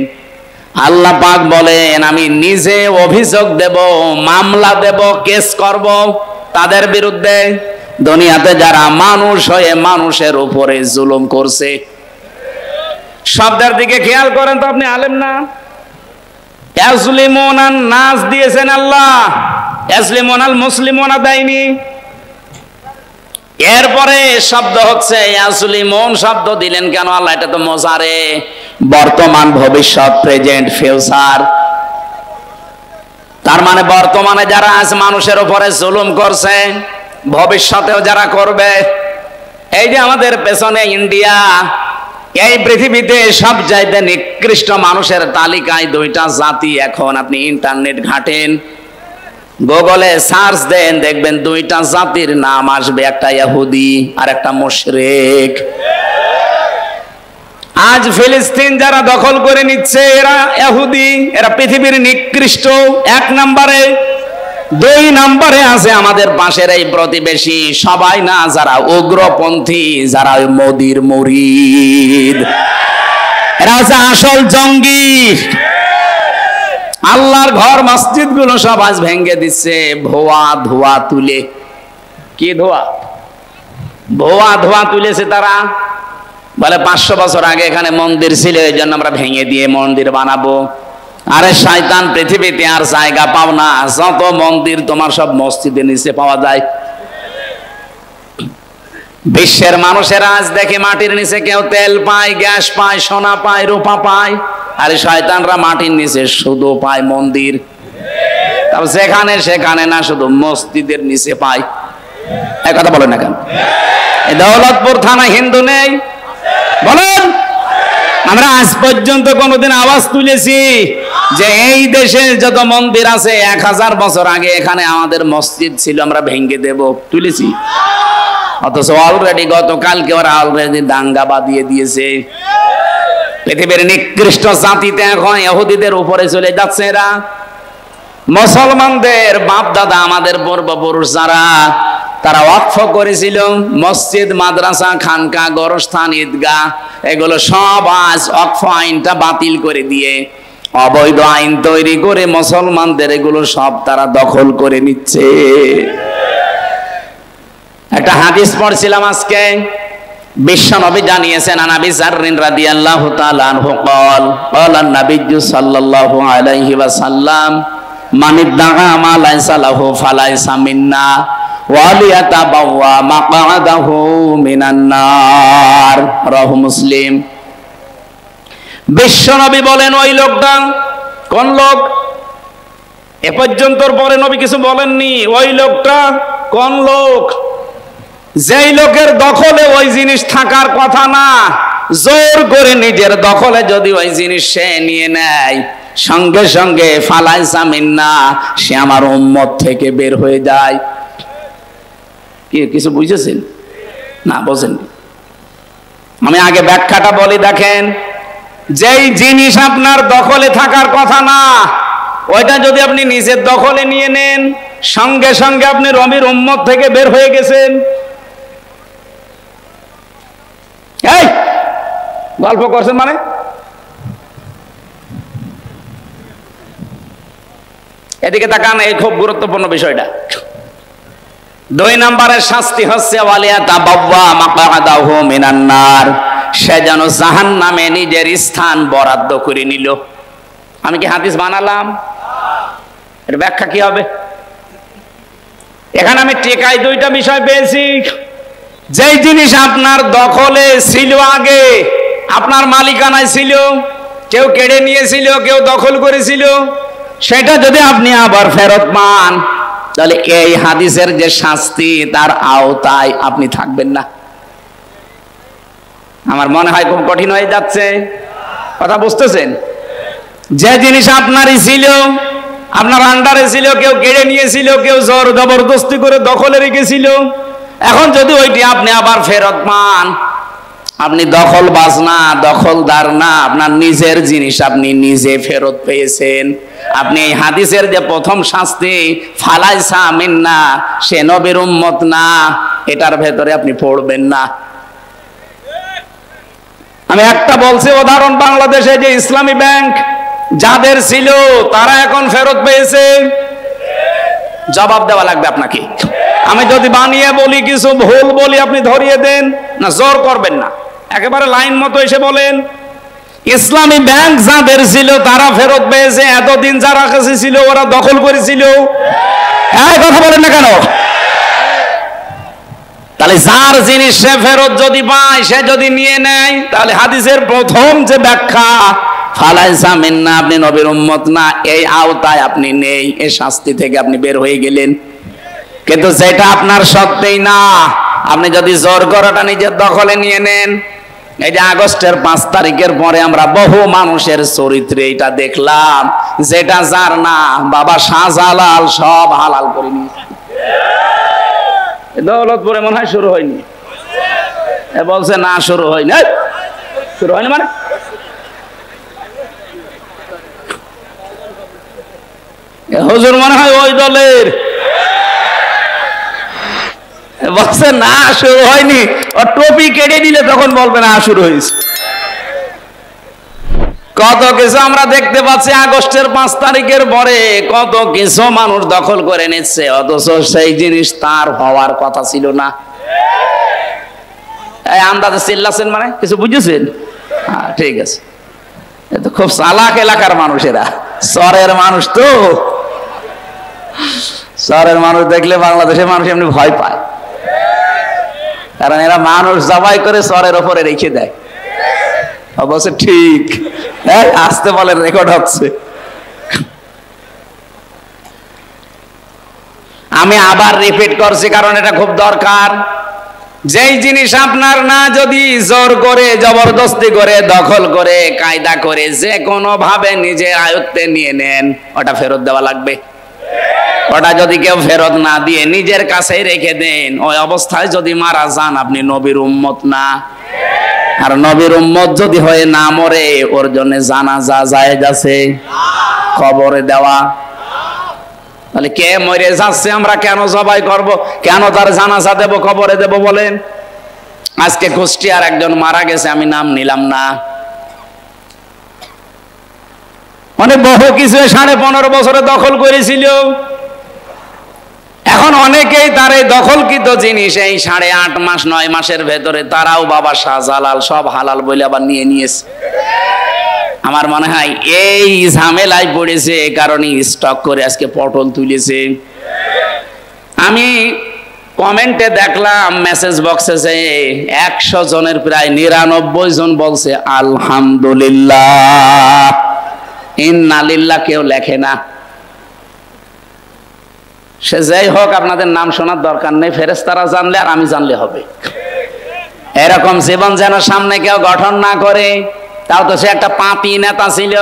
আল্লাহ পাক বলেন আমি নিজে অভিযোগ দেব, মামলা দেব, কেস করব তাদের বিরুদ্ধে, দুনিয়াতে যারা মানুষ হয়ে মানুষের উপরে জুলুম করছে। শব্দের দিকে খেয়াল করেন তো, আপনি আলেম না? ইয়াজলিমুনান নাস দিয়েছেন আল্লাহ, ইয়াজলিমুনাল মুসলিমুনা দেয়নি। এরপরে শব্দ হচ্ছে ইয়াসলিমুন, শব্দ দিলেন কেন আল্লাহ? এটা তো মোজারে, বর্তমান, ভবিষ্যৎ, প্রেজেন্ট, ফিউচার। তার মানে বর্তমানে যারা আজ মানুষের উপরে জুলুম করছে, ভবিষ্যতেও যারা করবে। এই যে আমাদের পেছনে ইন্ডিয়া, এই পৃথিবীতে সবচাইতে নিকৃষ্ট মানুষের তালিকায় দুইটা জাতি। এখন আপনি ইন্টারনেট ঘাটেন, গুগলে সার্চ দেন, দেখবেন দুইটা জাতির নাম আসবে, একটা ইহুদি আর একটা মুশরিক। আজ ফিলিস্তিন যারা দখল করে নিচ্ছে, এরা ইহুদি, এরা পৃথিবীর নিকৃষ্ট 1 নম্বরে। 2 নম্বরে আছে আমাদের পাশের এই প্রতিবেশী, সবাই না, যারা উগ্রপন্থী, যারা মোদির মুরিদ, এরা হচ্ছে আসল জঙ্গি। আল্লাহর ঘর মসজিদ গুলো সব আজ ভেঙে দিচ্ছে ভুয়া ধোয়া তুলে। কি ধোয়া? ভুয়া ধোয়া তুলেছে তারা। বলে 500 বছর আগে এখানে মন্দির ছিল, এই জন্য আমরা ভেঙে দিয়ে মন্দির বানাবো। আরে শয়তান, পৃথিবীতে আর জায়গা পাও না, যত মন্দির তোমার সব মসজিদের নিচে পাওয়া যায়। বিশ্বের মানুষেরা আজ দেখে মাটির নিচে কেউ তেল পায়, গ্যাস পায়, সোনা পায়, রূপা পায়, আর শয়তানরা মাটির নিচে শুধু পায় মন্দির। তবে যেখানে সেখানে না, শুধু মসজিদের নিচে পায়। এই কথা বলেন না কেন? দৌলতপুর থানা হিন্দু নেই বলেন? আমরা আজ পর্যন্ত কোনোদিন আওয়াজ তুলেছি যে এই দেশে যত মন্দির আছে 1000 বছর আগে এখানে আমাদের মসজিদ ছিল, আমরা ভেঙে দেব? তুলেছি? অথচ অলরেডি গতকালকে ওরা অলরেডি দাঙ্গা বাঁধিয়ে দিয়েছে। পৃথিবীর নিকৃষ্ট জাতিতে এখন ইহুদিদের উপরে চলে যাচ্ছে এরা। মুসলমানদের বাপ দাদা, আমাদের পূর্বপুরুষ যারা, তারা ওয়াকফ করেছিল মসজিদ, মাদ্রাসা, খানকা, গোরস্থান, ঈদগাহ, এগুলো সব আজ ওয়াকফ আইনটা বাতিল করে দিয়ে অবৈধ আইন তৈরি করে মুসলমানদের এগুলো সব তারা দখল করে নিচ্ছে। একটা হাদিস পড়ছিলাম আজকে, বিশ্ব নবী জানিয়েছেন, আনাবি জাররিন রাদিয়াল্লাহু তাআলা আনহু قال قال النبي صلى الله عليه وسلم من ادعى ما ليس له فليس منا ওয়ালিয়াতাবাওয়া মাকআদাহু মিনান নার। রাহু মুসলিম। বিশ্বনবী বলেন, ওই লোকটা কোন লোক? এ পর্যন্ত পরে নবী কিছু বলেননি। ওই লোকটা কোন লোক? যেই লোকের দখলে ওই জিনিস থাকার কথা না, জোর করে নিজের দখলে যদি ওই জিনিস সে নিয়ে নেয়, সঙ্গে সঙ্গে ফালাইসা মিন্না, সে আমার উম্মত থেকে বের হয়ে যায়। কি কিছু বুঝেছেন না? বোঝেন? আমি আগে ব্যাখ্যাটা বলি, দেখেন। যেই জিনিস আপনার দখলে থাকার কথা না, ওইটা যদি আপনি নিজের দখলে নিয়ে নেন, সঙ্গে সঙ্গে আপনি রবির উম্মত থেকে বের হয়ে গেছেন। এই গল্প করছেন মানে? এদিকে তাকান, এই খুব গুরুত্বপূর্ণ বিষয়টা। 2 নম্বরের শাস্তি হচ্ছে ওয়ালিয়াতাবাওয়া মাকআদাহু মিনান নার, সে যেন জাহান্নামে নিজের স্থান বরাদ্দ করে নিল। আমি কি হাদিস বানালাম? এর ব্যাখ্যা কি হবে? এখানে আমি টেকাই 2টা বিষয় পেয়েছি। যেই জিনিস আপনার দখলে ছিল, আগে আপনার মালিকানায় ছিল, কেউ কেড়ে নিয়েছিল, কেউ দখল করেছিল, সেটা যদি আপনি আবার ফেরত পান, তাহলে এই হাদিসের যে শাস্তি, তার আওতায় আপনি থাকবেন না। আমার মনে হয় খুব কঠিন হয়ে যাচ্ছে। কথা বুঝতেছেন? যে জিনিস আপনারই ছিল, আপনার আন্ডারে ছিল, কেউ কেড়ে নিয়েছিল, কেউ জোর জবরদস্তি করে দখলে রেখেছিল, এখন যদি ওইটি আপনি আবার ফেরত পান, আপনি দখলবাজ না, দখলদার না, আপনার নিজের জিনিস আপনি নিজে ফেরত পেয়েছেন। আপনি এই হাদিসের যে প্রথম শাস্তি ফালাইসা মিন্না, সে নবীর উম্মত না, এটার ভেতরে আপনি পড়বেন না। আমি একটা বলছি উদাহরণ, বাংলাদেশে যে ইসলামী ব্যাংক যাদের ছিল, তারা এখন ফেরত পেয়েছে। জবাব দেওয়া লাগবে আপনাকে। আমি যদি বানিয়ে বলি, কিছু ভুল বলি, আপনি ধরিয়ে দেন না, জোর করবেন না, একেবারে লাইন মতো এসে বলেন। ইসলামী ব্যাংক যাদের ছিল তারা ফেরত পেয়েছে। এতদিন যারা কাছে ছিল ওরা দখল করেছিল। এই কথা বলেন না কেন? তাহলে যার জিনিস সে ফেরত যদি পায়, সে যদি নিয়ে নেয়, তাহলে হাদিসের প্রথম যে ব্যাখ্যা ফালাইসা মিন্না, আপনি নবীর উম্মত না, এই আওতায় আপনি নেই, এই শাস্তি থেকে আপনি বের হয়ে গেলেন। কিন্তু যেটা আপনার সত্যিই না, আপনি যদি জোর করাটা নিজের দখলে নিয়ে নেন। এই যে আগস্টের 5 তারিখের পরে আমরা বহু মানুষের চরিত্রে এটা দেখলাম, যেটা যার না বাবা শাহজালাল সব হালাল করে নিয়েছে। দৌলতপুরে মনে হয় শুরু হয়নি, বলছে না শুরু হয়নি, শুরু হয়নি মানে হুজুর মনে হয় ওই দলের, বলছে না শুরু হয়নি। ও টপি কেটে দিলে তখন বলবে না শুরু হয়েছে। কত কিছু আমরা দেখতে পাচ্ছি আগস্টের 5 তারিখের পরে, কত কিছু মানুষ দখল করে নিচ্ছে, অথচ সেই জিনিস তার হওয়ার কথা ছিল না। এই আন্দাজে চিল্লাছেন মানে কিছু বুঝেছেন? হ্যাঁ ঠিক আছে, এ তো খুব চালাক এলাকার মানুষেরা, শহরের মানুষ তো, শহরের মানুষ দেখলে বাংলাদেশের মানুষ এমনি ভয় পায়, কারণ এরা মানুষ জবাই করে শহরের ওপরে রেখে দেয়। অবশ্য ঠিক, আসতে বলেন, রেকর্ড হচ্ছে। আমি আবার রিপিট করছি কারণ এটা খুব দরকার। যেই জিনিস আপনার না, যদি জোর করে জবরদস্তি করে দখল করে কায়দা করে যে কোনো ভাবে নিজের আয়ত্তে নিয়ে নেন, ওটা ফেরত দেওয়া লাগবে। ওটা যদি কেউ ফেরত না দিয়ে নিজের কাছেই রেখে দেন, ওই অবস্থায় যদি মারা যান, আপনি নবীর উম্মত না। আর নবীর উম্মত যদি হয়ে না মরে, ওর জন্য জানাজা জায়েজ আছে, কবরে দেওয়া। তাহলে কে মরে যাচ্ছে আমরা কেন জবাই করব, কেন তার জানাজা দেব, কবরে দেব বলেন? আজকে কুষ্টিয়ার একজন মারা গেছে, আমি নাম নিলাম না, মানে বহু কিছু 15.5 বছরে দখল করেছিল। এখন অনেকেই তার এই দখলকৃত জিনিস এই 8.5 মাস 9 মাসের ভেতরে তারাও বাবা শাহজালাল সব হালাল বলে আবার নিয়ে নিয়েছে। আমার মনে হয় এই ঝামেলায় পড়েছে, এই কারণে স্টক করে আজকে পটল তুলেছে। আমি কমেন্টে দেখলাম, মেসেজ বক্সে যে 100 জনের প্রায় 99 জন বলছে আলহামদুলিল্লাহ, ইন্নালিল্লাহ কেউ লেখে না। সে যাই হোক, আপনাদের নাম শোনার দরকার নেই, ফেরেশতারা জানলে আর আমি জানলে হবে। এরকম জীবন যেন সামনে কেউ গঠন না করে। তাও তো সে একটা পাপী নেতা ছিল।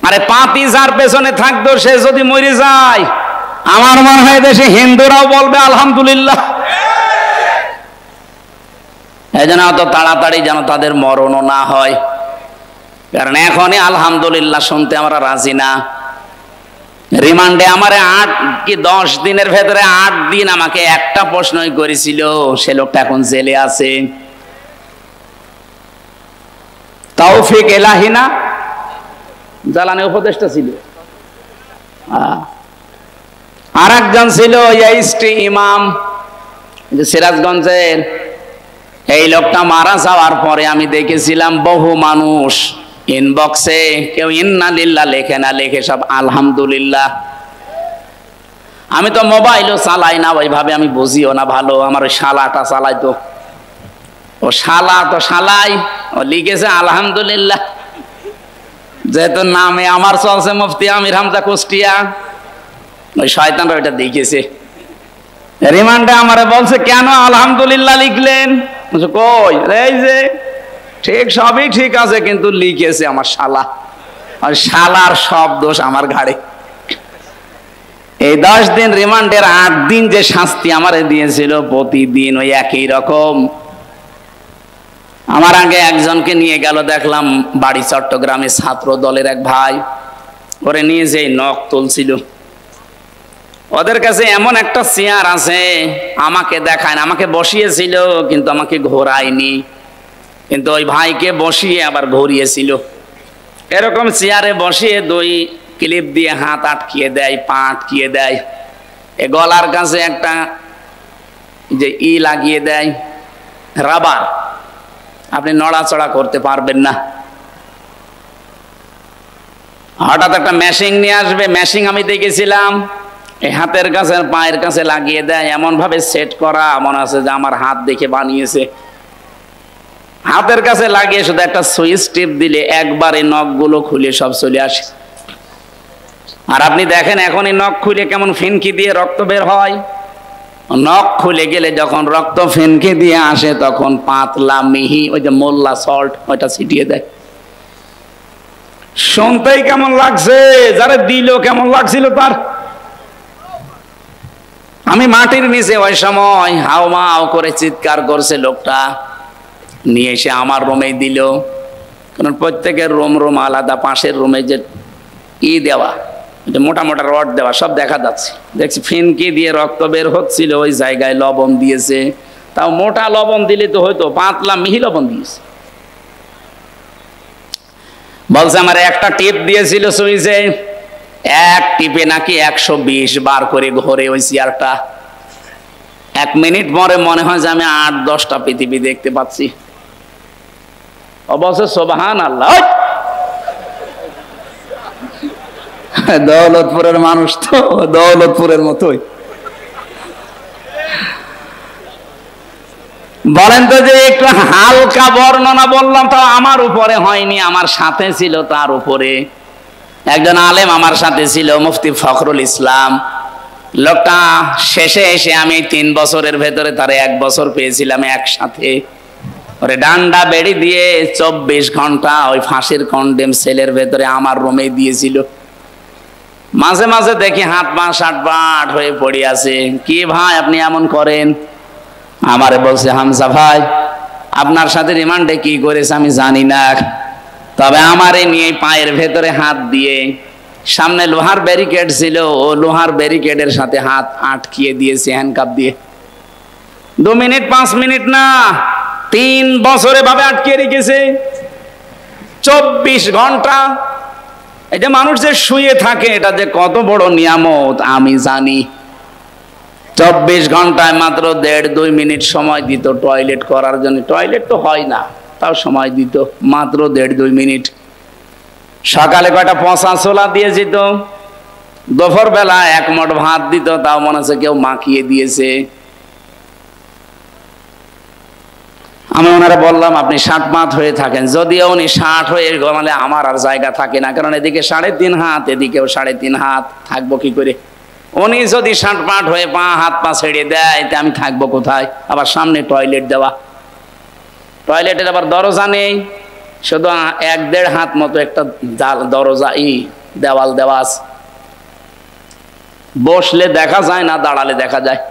আরে পাপী যার পেছনে থাকতো, সে যদি মরে যায়, আমার মনে হয় দেশে হিন্দুরাও বলবে আলহামদুলিল্লাহ। এই জন্য অত তাড়াতাড়ি যেন তাদের মরণও না হয়, কারণ এখনই আলহামদুলিল্লাহ শুনতে আমরা রাজি না। রিমান্ডে আমার 8 কি 10 দিনের ভেতরে 8 দিন আমাকে একটা প্রশ্নই করেছিল, সে লোকটা এখন জেলে আছে। তৌফিক এলাহি না, জ্বালানি উপদেষ্টা ছিল। আর একজন ছিল এইচটি ইমাম, সিরাজগঞ্জের। এই লোকটা মারা যাওয়ার পরে আমি দেখেছিলাম বহু মানুষ ইনবক্সে কেউ ইন্নালিল্লাহ লেখে না, লেখে সব আলহামদুলিল্লাহ। আমি তো মোবাইলও চালাই না ওইভাবে, আমি বুঝিও না ভালো। আমার ওই শালাটা চালাই, তো ও শালা তো শালাই, ও লিখেছে আলহামদুলিল্লাহ। যেহেতু নামে আমার চলছে মুফতি আমির হামজা কুষ্টিয়া, ওই শয়তানরা ওইটা দেখেছে। রিমান্ডে আমারে বলছে কেন আলহামদুলিল্লাহ লিখলেন? কই এই যে ঠিক, সবই ঠিক আছে, কিন্তু লিখেছে আমার শালা, আর শালার সব দোষ আমার ঘাড়ে। এই 10 দিন রিমান্ডের 8 দিন যে শাস্তি আমারে দিয়েছিল, প্রতিদিন ওই একই রকম। আমার আগে একজনকে নিয়ে গেল, দেখলাম বাড়ি চট্টগ্রামে ছাত্র দলের এক ভাই, ওরে নিয়ে যে নখ তুলছিল। ওদের কাছে এমন একটা চেয়ার আছে, আমাকে দেখায় না, আমাকে বসিয়েছিল কিন্তু আমাকে ঘোরায়নি, কিন্তু ওই ভাইকে বসিয়ে আবার ঘুরিয়েছিল। এরকম চেয়ারে বসিয়ে 2 ক্লিপ দিয়ে হাত আটকিয়ে দেয়, পা আটকিয়ে দেয়, এ গলার কাছে একটা যে লাগিয়ে দেয়, রাবার, আপনি নড়াচড়া করতে পারবেন না। হঠাৎ একটা মেশিন নিয়ে আসবে, মেশিন আমি দেখেছিলাম এই হাতের কাছে পায়ের কাছে লাগিয়ে দেয়, এমন ভাবে সেট করা মনে আছে যে আমার হাত দেখে বানিয়েছে। হাতের কাছে লাগিয়ে শুধু একটা সুইচ টিপ দিলে একবারে নখগুলো খুলে সব চলে আসে। আর আপনি দেখেন এখন এই নখ খুলে কেমন ফিনকি দিয়ে রক্ত বের হয়। নখ খুলে গেলে যখন রক্ত ফিনকি দিয়ে আসে তখন পাতলা মিহি ওই যে মোল্লা সল্ট ওইটা ছিটিয়ে দেয়। শুনতেই কেমন লাগছে, যারা দিল কেমন লাগছিল তার। আমি মাটির নিচে ওই সময় হাওমাও করে চিৎকার করছে লোকটা, নিয়ে এসে আমার রুমে দিল। কারণ প্রত্যেকের রুম আলাদা, পাশের রুমে যে দেওয়া মোটা মোটা রড দেওয়া সব দেখা যাচ্ছে। দেখছি ফিনকি দিয়ে রক্ত বের হচ্ছিল, ওই জায়গায় লবণ দিয়েছে। তাও মোটা লবণ দিলে তো হয়তো, পাতলা মিহি লবণ দিয়েছে। বলছে আমার একটা টিপ দিয়েছিল সুইচে, এক টিপে নাকি 120 বার করে ঘোরে ওই চেয়ারটা। 1 মিনিট পরে মনে হয় যে আমি 8-10টা পৃথিবী দেখতে পাচ্ছি। অবশ্য সুবহানাল্লাহ, দৌলতপুরের মানুষ তো দৌলতপুরের মতোই। বলেন তো যে একটু হালকা বর্ণনা বললাম, তাও আমার উপরে হয়নি, আমার সাথে ছিল তার উপরে একজন আলেম আমার সাথে ছিল, মুফতি ফখরুল ইসলাম। লোকটা শেষে এসে আমি 3 বছরের ভেতরে তার 1 বছর পেয়েছিলাম একসাথে। ওরে ডান্ডা বেড়ি দিয়ে 24 ঘন্টা ওই ফাঁসির কন্ডেম সেলের ভেতরে আমার রুমে দিয়েছিল। মাঝে মাঝে দেখি হাত পা সাটবাট হয়ে পড়ে আছে। কি ভাই আপনি এমন করেন? আমারে বলছে হামজা ভাই আপনার সাথে রিমান্ডে কি করেছে আমি জানি না, তবে আমারে নিয়ে পায়ের ভেতরে হাত দিয়ে, সামনে লোহার ব্যারিকেড ছিল, ও লোহার ব্যারিকেডের সাথে হাত আটকিয়ে দিয়েছে হ্যান্ডকাপ দিয়ে। 2 মিনিট 5 মিনিট না, 3 বছরে ভাবে আটকিয়ে রেখেছে। 24 ঘন্টা। এটা মানুষ যে শুয়ে থাকে এটা যে কত বড় নিয়ামত আমি জানি। 24 ঘন্টায় মাত্র 1.5-2 মিনিট সময় দিত টয়লেট করার জন্য। টয়লেট তো হয় না, তাও সময় দিত মাত্র 1.5-2 মিনিট। সকালে কয়টা পচা ছোলা দিয়ে যেত, দুপুর বেলা 1 মুঠ ভাত দিত, তাও মনে হচ্ছে কেউ মাখিয়ে দিয়েছে। আমি ওনারা বললাম আপনি 60 হয়ে থাকেন, যদিও উনি 60 হয়ে গেলে আমার আর জায়গা থাকে না, কারণ এদিকে 3.5 হাত, এদিকেও 3.5 হাত, থাকবো কি করে? উনি যদি 60 হয়ে হাত পা ছেড়ে দেয় তা আমি থাকবো কোথায়? আবার সামনে টয়লেট দেওয়া, টয়লেটের আবার দরজা নেই, শুধু 1-1.5 হাত মতো একটা দরজা দেওয়াল দেওয়া আছে। বসলে দেখা যায় না, দাঁড়ালে দেখা যায়।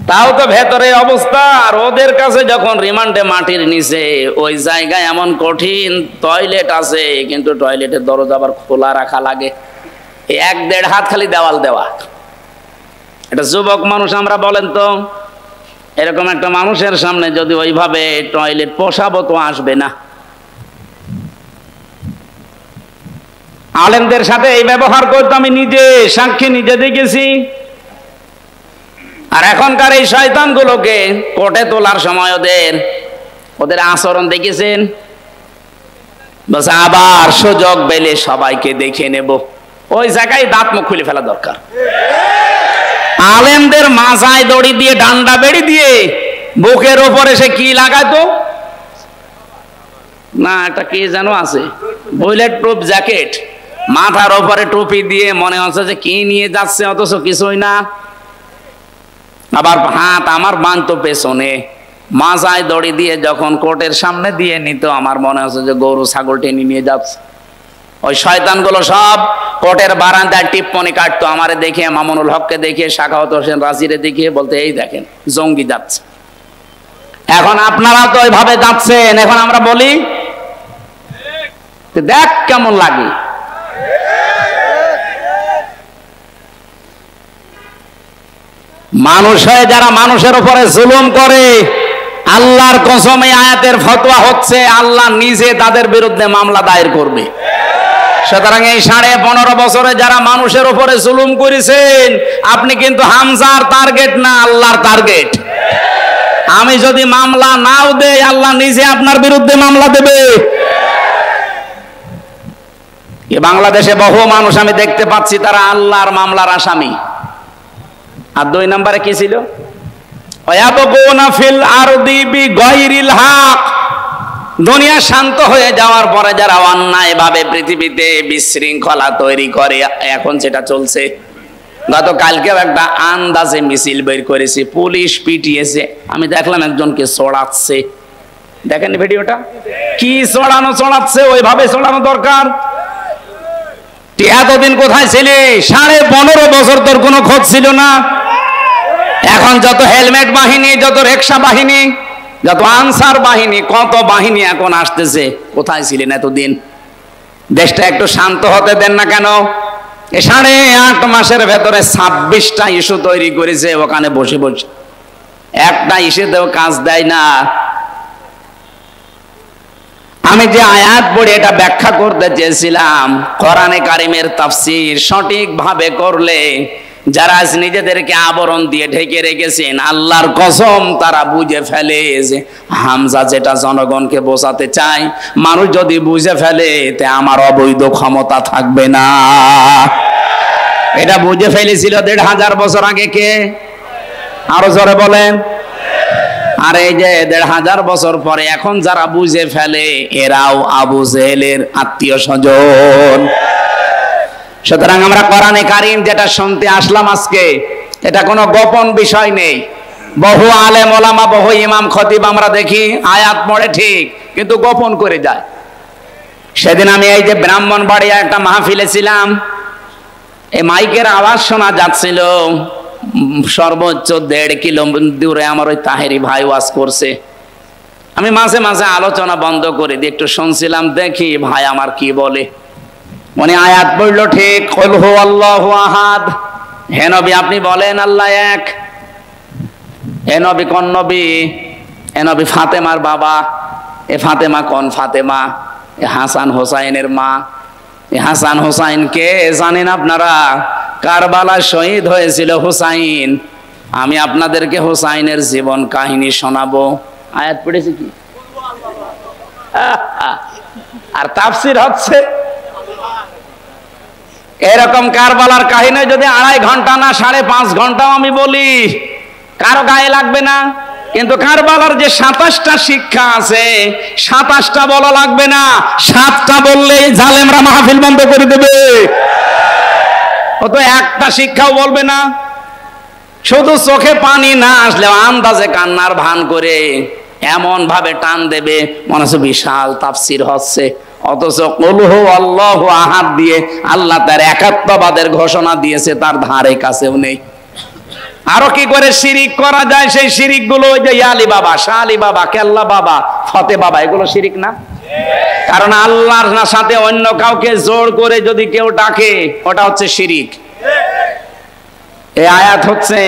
তাও তো ভেতরে অবস্থা। আর ওদের কাছে যখন রিমান্ডে মাটির নিচে ওই জায়গায় এমন কঠিন টয়লেট আছে, কিন্তু টয়লেটের দরজা আবার খোলা রাখা লাগে। 1-1.5 হাত খালি দেওয়াল দেওয়া। এটা যুবক মানুষ আমরা, বলেন তো এরকম একটা মানুষের সামনে যদি ওইভাবে টয়লেট পোষাবো তো আসবে না। আলেমদের সাথে এই ব্যবহার করতে আমি নিজে সাক্ষী, নিজে দেখেছি। আর এখনকার এই শয়তানগুলোকে কোর্টে তোলার সময় ওদের আচরণ দেখেছেন? বলছে আবার সুযোগ পেলে সবাইকে দেখে নেব। ওই জায়গায় দাঁত মুখ খুলে ফেলা দরকার। আলেমদের মাথায় দড়ি দিয়ে, ডান্ডা বেড়ি দিয়ে বুকের ওপরে সে কি লাগাতো না, একটা কি যেন আছে, বুলেট প্রুফ জ্যাকেট, মাথার ওপরে টুপি দিয়ে মনে হচ্ছে যে কি নিয়ে যাচ্ছে, অথচ কিছুই না। আবার হাত আমার বাঁধতো পেছনে, মাথায় দড়ি দিয়ে যখন কোর্টের সামনে দিয়ে নিত আমার মনে হচ্ছে যে গরু ছাগল টেনে নিয়ে যাচ্ছে। ওই শয়তানগুলো সব কোর্টের বারান্দায় টিপ্পনি কাটতো আমারে দেখে, মামুনুল হককে দেখে, সাখাওয়াত হোসেন রাজিরে দেখে, বলতে এই দেখেন জঙ্গি যাচ্ছে। এখন আপনারা তো ওইভাবে যাচ্ছেন, এখন আমরা বলি দেখ কেমন লাগে। মানুষ হয়ে যারা মানুষের উপরে জুলুম করে, আল্লাহর কসম এই আয়াতের ফতোয়া হচ্ছে আল্লাহ নিজে তাদের বিরুদ্ধে মামলা দায়ের করবে। সুতরাং এই 15.5 বছরে যারা মানুষের উপরে জুলুম করেছেন, আপনি কিন্তু হামজার টার্গেট না, আল্লাহর টার্গেট। আমি যদি মামলা নাও দেই, আল্লাহ নিজে আপনার বিরুদ্ধে মামলা দেবে। এ বাংলাদেশে বহু মানুষ আমি দেখতে পাচ্ছি তারা আল্লাহর মামলার আসামি। আর 2 নম্বরে কি ছিল? ওয়ায়াবগুনা ফিল আরদি বিগাইরিল হক। দুনিয়া শান্ত হয়ে যাওয়ার পরে যারা অন্যায় ভাবে পৃথিবীতে বিশৃঙ্খলা তৈরি করে, এখন যেটা চলছে। গতকালকেও একটা আন্দাজে মিছিল বের করেছে, পুলিশ পিটিয়েছে, আমি দেখলাম একজনকে চড়াচ্ছে। দেখেন ভিডিওটা, কি চড়াচ্ছে, ওইভাবে চড়ানো দরকার। এতদিন কোথায় ছিলি? 15.5 বছর তোর কোনো খোঁজ ছিল না। এখন যত হেলমেট বাহিনী, যত রিকশা বাহিনী, যত আনসার বাহিনী, কত বাহিনী এখন আসতেছে, কোথায় ছিলেন এতদিন? দেশটা একটু শান্ত হতে দেন না কেন? 8.5 মাসের ভেতরে 26টা ইস্যু তৈরি করেছে ওখানে বসে বসে, একটা ইস্যুতেও কাজ দেয় না। আমি যে আয়াত পড়ে এটা ব্যাখ্যা করতে চেয়েছিলাম, কোরআনে কারিমের তাফসীর সঠিকভাবে করলে যারা নিজেদেরকে আবরণ দিয়ে ঢেকে রেখেছেন, আল্লাহর কসম তারা বুঝে ফেলে যে হামজা যেটা জনগণকে বোঝাতে চায়, মানুষ যদি বুঝে ফেলে তে আমার অবৈধ ক্ষমতা থাকবে না। এটা বুঝে ফেলেছিল 1500 বছর আগে কে? আরো জোরে বলেন। আর এই যে 1500 বছর পরে এখন যারা বুঝে ফেলে, এরাও আবু জেহেলের আত্মীয় স্বজন। সুতরাং আমরা কোরআনে কারিম যেটা শুনতে আসলাম আজকে, এটা কোনো গোপন বিষয় নেই। বহু আলেম ওলামা, বহু ইমাম খতিব আমরা দেখি আয়াত পড়ে ঠিক, কিন্তু গোপন করে যায়। সেদিন আমি এই যে ব্রাহ্মণবাড়িয়া একটা মাহফিলে ছিলাম, এই মাইকের আওয়াজ শোনা যাচ্ছিল সর্বোচ্চ 1.5 কিলো দূরে। আমার ওই তাহেরি ভাই ওয়াজ করছে, আমি মাঝে মাঝে আলোচনা বন্ধ করে দিয়ে একটু শুনছিলাম, দেখি ভাই আমার কি বলে। উনি আয়াত পড়লো ঠিক, কুল হুয়াল্লাহু আহাদ। হে নবী আপনি বলেন আল্লাহ এক। হে নবী কোন নবী? এ নবী ফাতেমার বাবা। এ ফাতেমা কোন ফাতেমা? এ হাসান হোসাইনের মা। এ হাসান হোসাইন কে জানেন আপনারা? কারবালা শহীদ হয়েছিল হুসাইন। আমি আপনাদেরকে হুসাইনের জীবন কাহিনী শোনাবো। আয়াত পড়েছে কি? আর তাফসীর হচ্ছে এরকম। কারবালার কাহিনী যদি 2.5 ঘন্টা না 5.5 ঘন্টাও আমি বলি, কারো গায়ে লাগবে না। কিন্তু কারবালার যে 27টা শিক্ষা আছে, 27টা বলা লাগবে না, 7টা বললেই জালেমরা মাহফিল বন্ধ করে দেবে। ও তো একটা শিক্ষাও বলবে না, শুধু চোখে পানি না আসলেও আন্দাজে কান্নার ভান করে এমন ভাবে টান দেবে মনে হচ্ছে বিশাল তাফসীর হচ্ছে। অথচ কুল হুয়াল্লাহু আহাদ দিয়ে আল্লাহ তার একাত্মবাদের ঘোষণা দিয়েছে, তার ধারে কাছেও নেই। আরো কি করে শিরিক করা যায়, সেই শিরিক গুলো ওই যে ইয়ালি বাবা, শাহ আলী বাবা, কেল্লা বাবা, ফতে বাবা, এগুলো শিরিক না? কারণ আল্লাহর সাথে অন্য কাউকে জোর করে যদি কেউ ডাকে, ওটা হচ্ছে শিরিক। এই আয়াত হচ্ছে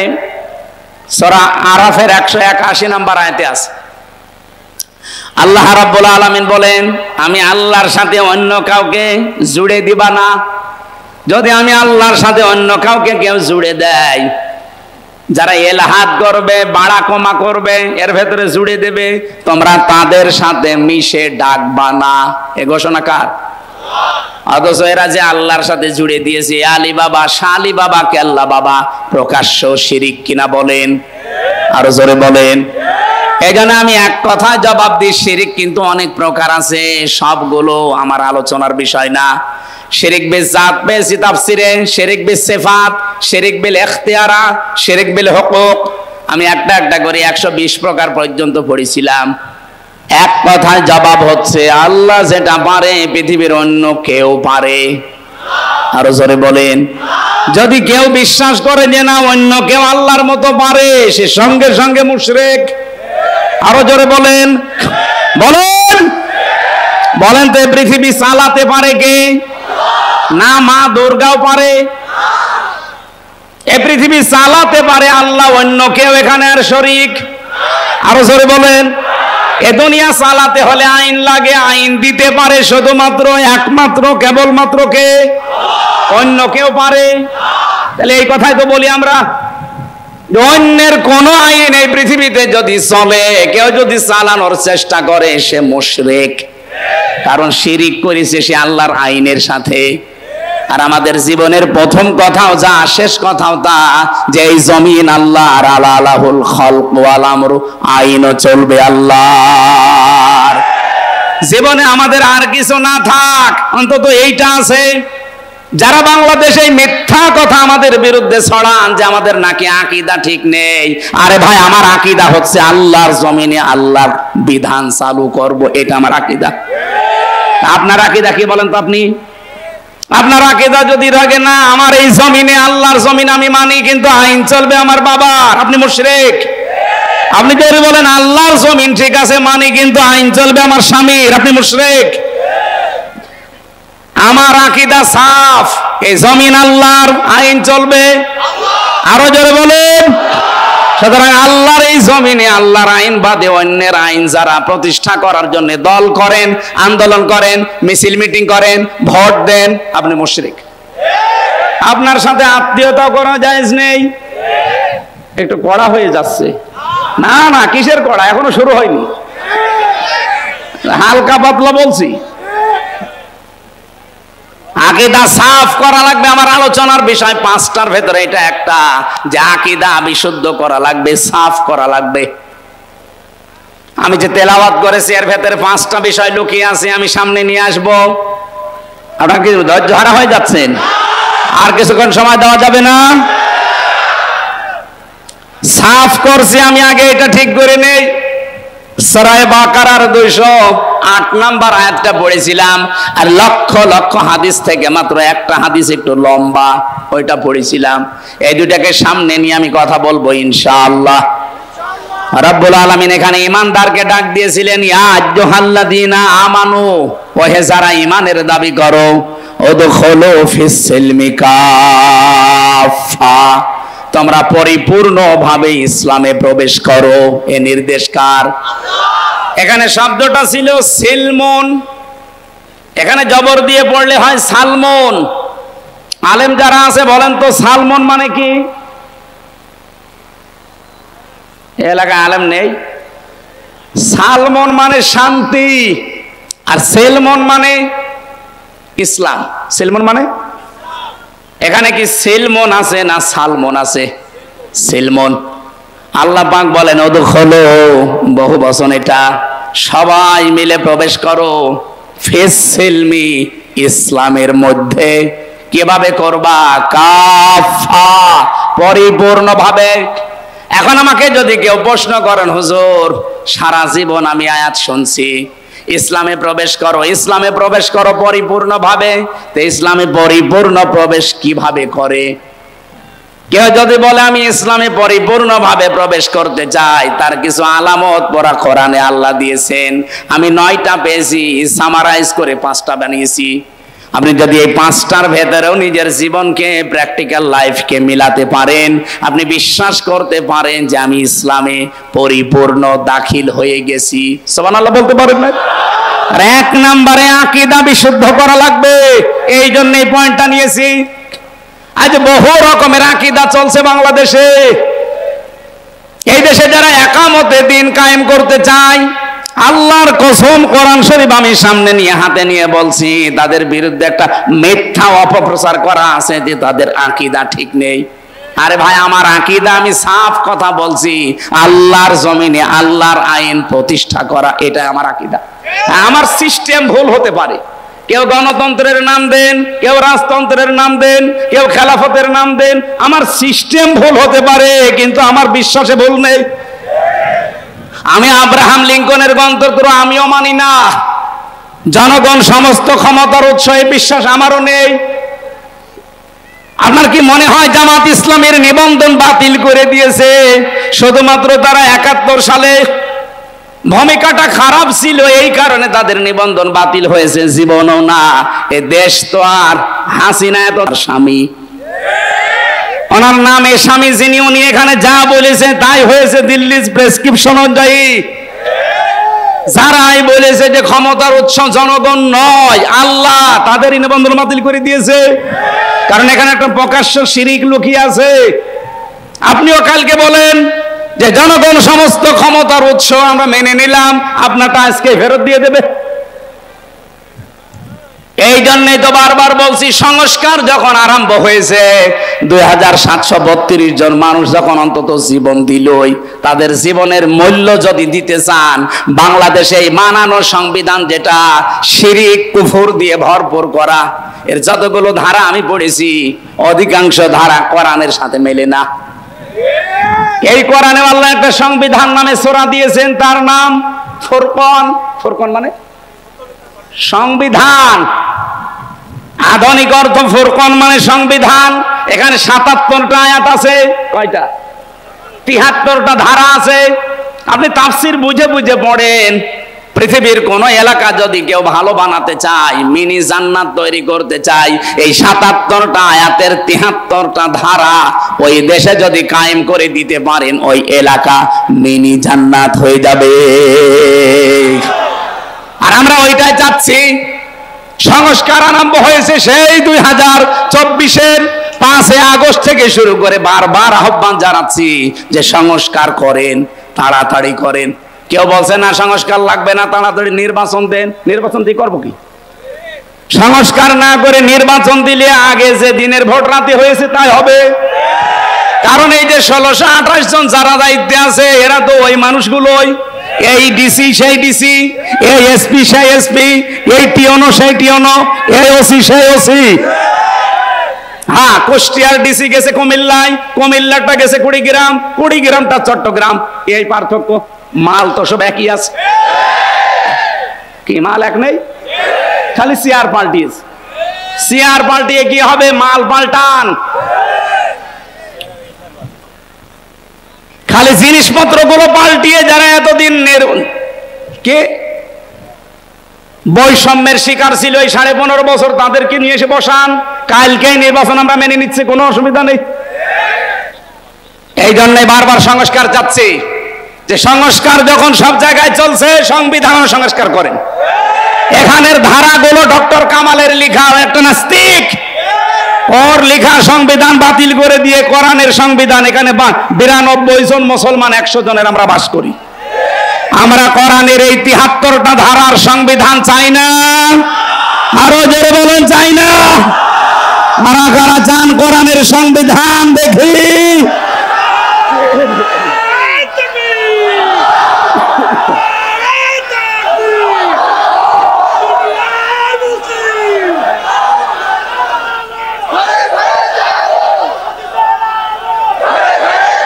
সূরা আরাফের 181 নম্বর আয়াতে আছে। আল্লাহ রাব্বুল আলামিন বলেন, আমি আল্লাহর সাথে অন্য কাউকে জুড়ে দিবা না। যদি আমি আল্লাহর সাথে অন্য কাউকে কেউ জুড়ে দেয়, যারা এলহাদ করবে, বাড়া কমা করবে, এর ভেতরে জুড়ে দেবে, তোমরা তাদের সাথে মিশে ডাকবা না। এ ঘোষণা কার? অথচ এরা যে আল্লাহর সাথে জুড়ে দিয়েছে, আলী বাবা, শাহ আলী বাবা, কেল্লা বাবা, প্রকাশ্য শিরিক কিনা বলেন? আরো জোরে বলেন। এই জন্য আমি এক কথায় জবাব দিই, শিরিক কিন্তু অনেক প্রকার আছে, সবগুলো আমার আলোচনার বিষয় না। শিরিক বিল জাত পেয়েছি তাফসীরে, শিরিক বিল সিফাত, শিরিক বিল ইখতিয়ারা, শিরিক বিল হুকুক। আমি একটা একটা করে 120 প্রকার পর্যন্ত পড়েছিলাম। এক কথায় জবাব হচ্ছে, আল্লাহ যেটা পারে পৃথিবীর অন্য কেউ পারে। আরো জোরে বলেন। যদি কেউ বিশ্বাস করে যে না অন্য কেউ আল্লাহর মতো পারে, সে সঙ্গে সঙ্গে মুশরিক। আরো জোরে বলেন, বলেন বলেন। তো পৃথিবী চালাতে পারে কে? না মা দুর্গাও পারে? এ পৃথিবী চালাতে পারে আল্লাহ, অন্য কেউ এখানে আর শরীক? আরো জোরে বলেন। এ দুনিয়া চালাতে হলে আইন লাগে, আইন দিতে পারে শুধুমাত্র একমাত্র কেবলমাত্র কে? অন্য কেউ পারে? তাহলে এই কথাই তো বলি আমরা, অন্যের কোন আইন এই পৃথিবীতে যদি চলে, কেউ যদি চালানোর চেষ্টা করে, সে মুশরিক। কারণ শিরিক করেছে সে আল্লাহর আইনের সাথে। আর আমাদের জীবনের প্রথম কথাও যা, শেষ কথাও তা, যে এই জমিন আল্লাহর, আলাহুল খালক ওয়াল আমরু, আইনও চলবে আল্লাহর। জীবনে আমাদের আর কিছু না থাক, অন্তত এইটা আছে। যারা বাংলাদেশে মিথ্যা কথা আমাদের বিরুদ্ধে ছড়ান যে আমাদের নাকি আকীদা ঠিক নেই, আরে ভাই আমার আকীদা হচ্ছে আল্লাহর জমিনে আল্লাহর বিধান চালু করব, এটা আমার আকীদা। আপনার আকীদা কি বলেন তো? আপনি আপনার আকীদা যদি থাকে না আমার এই জমিনে আল্লাহর জমিন আমি মানি, কিন্তু আইন চলবে আমার বাবার, আপনি মুশরিক। আপনি যদি বলেন আল্লাহর জমিন ঠিক আছে মানি, কিন্তু আইন চলবে আমার স্বামীর, আপনি মুশরিক। আমার আকীদা সাফ, এই জমিন আল্লাহর, আইন চলবে আরো জোরে বলেন। সুতরাং আল্লাহর এই জমিনে আল্লাহর আইন বাদে অন্যের আইন যারা প্রতিষ্ঠা করার জন্য দল করেন, আন্দোলন করেন, মিছিল মিটিং করেন, ভোট দেন, আপনি মুশরিক। আপনার সাথে আত্মীয়তা করা জায়েজ নেই। একটু কড়া হয়ে যাচ্ছে। না না, কিসের কড়া, এখনো শুরু হয়নি, হালকা পাতলা বলছি। আকীদা সাফ করা লাগবে। আমার আলোচনার বিষয় পাঁচটার ভেতরে এটা একটা, যে আকীদা বিশুদ্ধ করা লাগবে, সাফ করা লাগবে। আমি যে তেলাওয়াত করেছি এর ভেতরে পাঁচটা বিষয় লুকিয়ে আছে, আমি সামনে নিয়ে আসব। আপনারা কি ধৈর্য হারা হয়ে যাচ্ছেন? আর কিছুক্ষণ সময় দেওয়া যাবে না? সাফ করছি আমি, আগে এটা ঠিক করে নেই। সূরা বাকারার 208 নম্বর আয়াতটা পড়েছিলাম, আর লক্ষ লক্ষ হাদিস থেকে মাত্র একটা হাদিস একটু লম্বা, ওইটা পড়েছিলাম। এই দুটাকে সামনে নিয়ে আমি কথা বলবো ইনশাআল্লাহ। রব্বুল আলামিন এখানে ঈমানদারকে ডাক দিয়েছিলেন, ইয়া আইয়ুহাল্লাযীনা আমানু, ওহে যারা ঈমানের দাবি করো, উদখুলু ফিস সিলমি কাফা, তোমরা পরিপূর্ণভাবে ইসলামে প্রবেশ করো। এ নির্দেশ কার? এখানে শব্দটা ছিল সিলমন, এখানে জবর দিয়ে পড়লে হয় সালমন। আলেম যারা আছে বলেন তো সালমন মানে কি? এলাকায় আলেম নেই। সালমন মানে শান্তি, আর সেলমন মানে ইসলাম। সেলমন মানে, এখানে কি সেলমন আছে না সালমন আছে? সেলমন। আল্লাহ পাক বলেন উদখুলু, বহু বচন এটা, সবাই মিলে প্রবেশ করো, ফিস সিলমি, ইসলামের মধ্যে। কিভাবে করবা? কাফা, পরিপূর্ণভাবে। এখন আমাকে যদি কেউ প্রশ্ন করেন, হুজুর সারা জীবন আমি আয়াত শুনছি ইসলামে প্রবেশ করো, ইসলামে প্রবেশ করো পরিপূর্ণভাবে, তো ইসলামে পরিপূর্ণ প্রবেশ কিভাবে করে? কেউ যদি বলে আমি ইসলামে পরিপূর্ণভাবে প্রবেশ করতে চাই, তার কিছু আলামত পড়া কোরআনে আল্লাহ দিয়েছেন। আমি 9টা পেয়েছি, সামারাইজ করে 5টা বানিয়েছি। আপনি যদি এই 5টার ভেতরেও নিজের জীবনকে, প্র্যাকটিক্যাল লাইফকে মিলাতে পারেন, আপনি বিশ্বাস করতে পারেন যে আমি ইসলামে পরিপূর্ণ দাখিল হয়ে গেছি। সুবহানাল্লাহ বলতে পারেন না? আর 1 নম্বরে আকীদা বিশুদ্ধ করা লাগবে, এই জন্য এই পয়েন্টটা নিয়েছি। আজ বহু রকমের আকীদা চলছে বাংলাদেশে। এই দেশে যারা একামতে দিন কায়েম করতে চায়, আল্লাহর কসম কোরআন শরীফ আমি সামনে নিয়ে হাতে নিয়ে বলছি, তাদের বিরুদ্ধে একটা মিথ্যা অপপ্রচার করা আছে যে তাদের আকীদা ঠিক নেই। আরে ভাই আমার আকীদা, আমি সাফ কথা বলছি, আল্লাহর জমিনে আল্লাহর আইন প্রতিষ্ঠা করা, এটা আমার আকীদা। আমার সিস্টেম ভুল হতে পারে, কেউ গণতন্ত্রের নাম দেন, কেউ রাজতন্ত্রের নাম দেন, কেউ খেলাফতের নাম দেন, আমার সিস্টেম ভুল হতে পারে, কিন্তু আমার বিশ্বাসে ভুল নেই। আমি আব্রাহাম লিঙ্কনের গণতন্ত্র আমিও মানি না, জনগণ সমস্ত ক্ষমতার উৎস, এই বিশ্বাস আমারও নেই। আপনার কি মনে হয় জামাত ইসলামের নিবন্ধন বাতিল করে দিয়েছে শুধুমাত্র তারা 71 সালে ভূমিকাটা খারাপ ছিল এই কারণে তাদের নিবন্ধন বাতিল হয়েছে? জীবনও না। এ দেশ তো আর হাসিনা এত স্বামী, ওনার নামে স্বামী, যিনি উনি এখানে যা বলেছে তাই হয়েছে দিল্লির প্রেসক্রিপশন অনুযায়ী। যারাই বলেছে যে ক্ষমতার উৎস জনগণ নয় আল্লাহ, তাদেরই নিবন্ধন বাতিল করে দিয়েছে। কারণ এখানে একটা প্রকাশ্য শিরিক লুকিয়ে আছে। আপনিও কালকে বলেন যে জনগণ সমস্ত ক্ষমতার উৎস, আমরা মেনে নিলাম, আপনারটা আজকে ফেরত দিয়ে দেবে। এই জন্যই তো বারবার বলছি, সংস্কার যখন আরম্ভ হয়েছে 2732 জন মানুষ যখন অন্তত জীবন দিলই, তাদের জীবনের মূল্য যদি দিতে চান, বাংলাদেশে এই মানানো সংবিধান যেটা শিরিক কুফর দিয়ে ভরপুর করা, এর যতগুলো ধারা আমি পড়েছি অধিকাংশ ধারা কোরআনের সাথে মেলে না। এই কোরআনে আল্লাহ একটা সংবিধান নামে সূরা দিয়েছেন, তার নাম ফুরকান। ফুরকান মানে সংবিধান, আধুনিক অর্থ ফুরকান মানে সংবিধান। এখানে 77টা আয়াত আছে, কয়টা? 73টা ধারা আছে। আপনি তাফসীর বুঝে বুঝে পড়েন। পৃথিবীর কোন এলাকা যদি কেউ ভালো বানাতে চায়, মিনি জান্নাত তৈরি করতে চায়, এই 77টা আয়াতের 73টা ধারা ওই দেশে যদি কায়েম করে দিতে পারেন, ওই এলাকা মিনি জান্নাত হয়ে যাবে। আর আমরা ওইটাই চাচ্ছি। সংস্কার আরম্ভ হয়েছে সেই 2024-এর 5 আগস্ট থেকে শুরু করে বারবার আহ্বান জানাচ্ছি যে সংস্কার করেন, তাড়াতাড়ি করেন। কেউ বলছে না সংস্কার লাগবে না, তাড়াতাড়ি নির্বাচন দেন। নির্বাচন দিয়ে করবো কি? সংস্কার না করে নির্বাচন দিলে আগে যে দিনের ভোট রাতে হয়েছে তাই হবে। কারণ এই যে 1628 জন যারা দায়িত্বে আছে, এরা তো ওই মানুষগুলোই, এই ডিসি সেই ডিসি, এই এসপি সেই এসপি, এই টিওনো সেই টিওনো, এই ওসি সেই ওসি। হ্যাঁ, কুষ্টিয়ার ডিসি গেছে কুমিল্লায়, কুমিল্লাটা গেছে কুড়িগ্রাম, কুড়িগ্রামটা চট্টগ্রাম। এই পার্থক্য, মাল তো সব একই আছে। কি মাল এক নেই? খালি চেয়ার পাল্টিয়েছে। চেয়ার পাল্টিয়ে কি হবে? মাল পাল্টান। খালি জিনিসপত্র গুলো পাল্টিয়ে যারা এতদিন কে বৈষম্যের শিকার ছিল এই 15.5 বছর, তাদেরকে নিয়ে এসে বসান। কালকেই নির্বাচন আমরা মেনে নিচ্ছি, কোনো অসুবিধা নেই। এই জন্য বারবার সংস্কার চাচ্ছি, যে সংস্কার যখন সব জায়গায় চলছে, সংবিধান সংস্কার করেন। এখানের ধারাগুলো ডক্টর কামালের লেখা, একটা নাস্তিক, ওর লেখা সংবিধান বাতিল করে দিয়ে কোরআনের সংবিধান। এখানে 92 জন মুসলমান 100 জনের আমরা বাস করি। আমরা কোরআনের এই 73টা ধারার সংবিধান চাই না। আরো জোরে বলেন চাই না। কারা কারা চান কোরআনের সংবিধান? দেখি।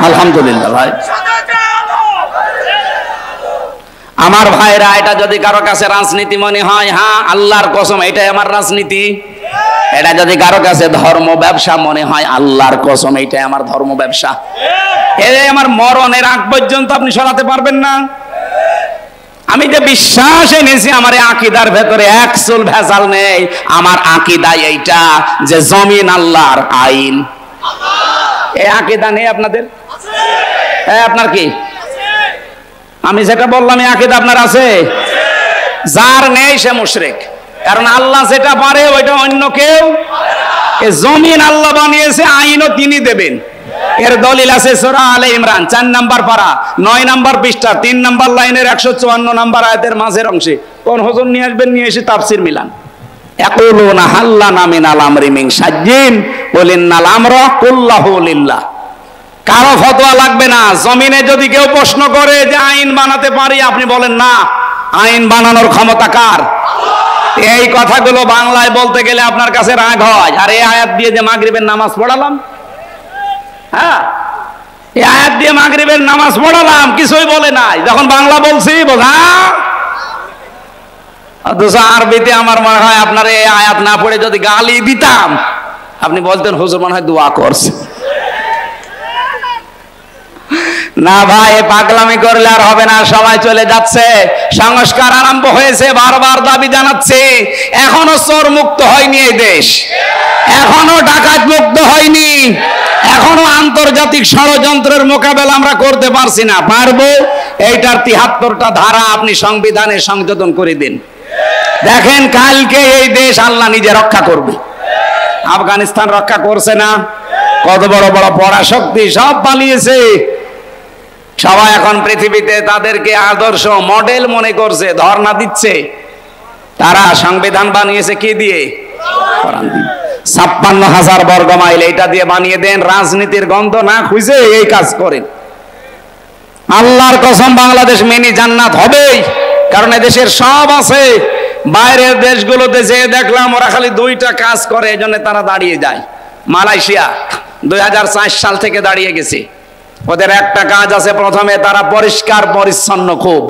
আলহামদুলিল্লাহ ভাই। আমার ভাইরা, এটা যদি কারো কাছে রাজনীতি মনে হয়, হ্যাঁ আল্লাহর কসম এটাই আমার রাজনীতি। এটা যদি কারো কাছে ধর্ম ব্যবসা মনে হয়, আল্লাহর কসম এটাই আমার ধর্ম ব্যবসা। এই আমার মরণের আগ পর্যন্ত আপনি সরাতে পারবেন না। আমি যে বিশ্বাস এনেছি, আমার আকীদার ভেতরে এক চুল ভেজাল নেই। আমার আকীদা এইটা যে জমিন আল্লাহর, আইন। এই আকীদা নেই আপনাদের? আপনার কি? আমি যেটা বললাম এই আকীদা আপনার আছে? যার নেই সে মুশরিক। কারণ আল্লাহ যেটা পারে ওইটা অন্য কেউ। এই জমিন আল্লাহ বানিয়েছে, আইনও তিনি দেবেন। এর দলিল আছে সূরা আলে ইমরান 4 নম্বর পারা 9 নম্বর পৃষ্ঠা 3 নম্বর লাইনের 154 নম্বর আয়াতের মাঝের অংশে। কোন হুজুর নিয়ে আসবেন, নিয়ে এসে তাফসীর মিলান। ইয়াকুলুনা হাল্লানা মিনাল আমরি মিন শাজ্জিন কুলিন্নাল আমরা কুল্লাহু লিল্লাহ। কারো ফতোয়া লাগবে না। জমিনে যদি কেউ প্রশ্ন করে যে আইন বানাতে পারি, আপনি বলেন না, আইন বানানোর ক্ষমতা কার? এই কথাগুলো বাংলায় বলতে গেলে আপনার কাছে রাগ হয়। আর এই আয়াত দিয়ে যে মাগরিবের নামাজ পড়ালাম, হ্যাঁ এই আয়াত দিয়ে মাগরিবের নামাজ পড়ালাম, কিছুই বলে নাই। যখন বাংলা বলছি বোঝা, অথচ আরবিতে আমার মনে হয় আপনার এই আয়াত না পড়ে যদি গালি দিতাম, আপনি বলতেন হুজুর মনে হয় দোয়া করছে। না ভাই, পাগলামি করলে আর হবে না, সময় চলে যাচ্ছে। সংস্কার আরম্ভ হয়েছে, বারবার দাবি জানাচ্ছে। এখনো চোর মুক্ত হয়নি এই দেশ, এখনো ডাকাত মুক্ত হয়নি, এখনো আন্তর্জাতিক ষড়যন্ত্রের মোকাবেলা আমরা করতে পারছি না। পারবো। এইটার 73টা ধারা আপনি সংবিধানে সংযোজন করে দিন। দেখেন কালকে এই দেশ আল্লাহ নিজে রক্ষা করবে। আফগানিস্তান রক্ষা করছে না? কত বড় বড় পরাশক্তি সব পালিয়েছে। সবাই এখন পৃথিবীতে তাদেরকে আদর্শ মডেল মনে করছে, ধর্ণা দিচ্ছে। তারা সংবিধান বানিয়েছে কি দিয়ে? কোরআন দিয়ে। 56,000 বর্গ মাইল এটা দিয়ে বানিয়ে দেন, রাজনীতির গন্ধ না খুঁজে এই কাজ করেন। আল্লাহর কসম বাংলাদেশ মিনি জান্নাত হবেই, কারণ এদেশের সব আছে। বাইরের দেশগুলোতে যে দেখলাম ওরা খালি দুইটা কাজ করে, এজন্য তারা দাঁড়িয়ে যায়। মালয়েশিয়া 2004 সাল থেকে দাঁড়িয়ে গেছে। ওদের একটা কাজ আছে, প্রথমে তারা পরিষ্কার পরিচ্ছন্ন খুব,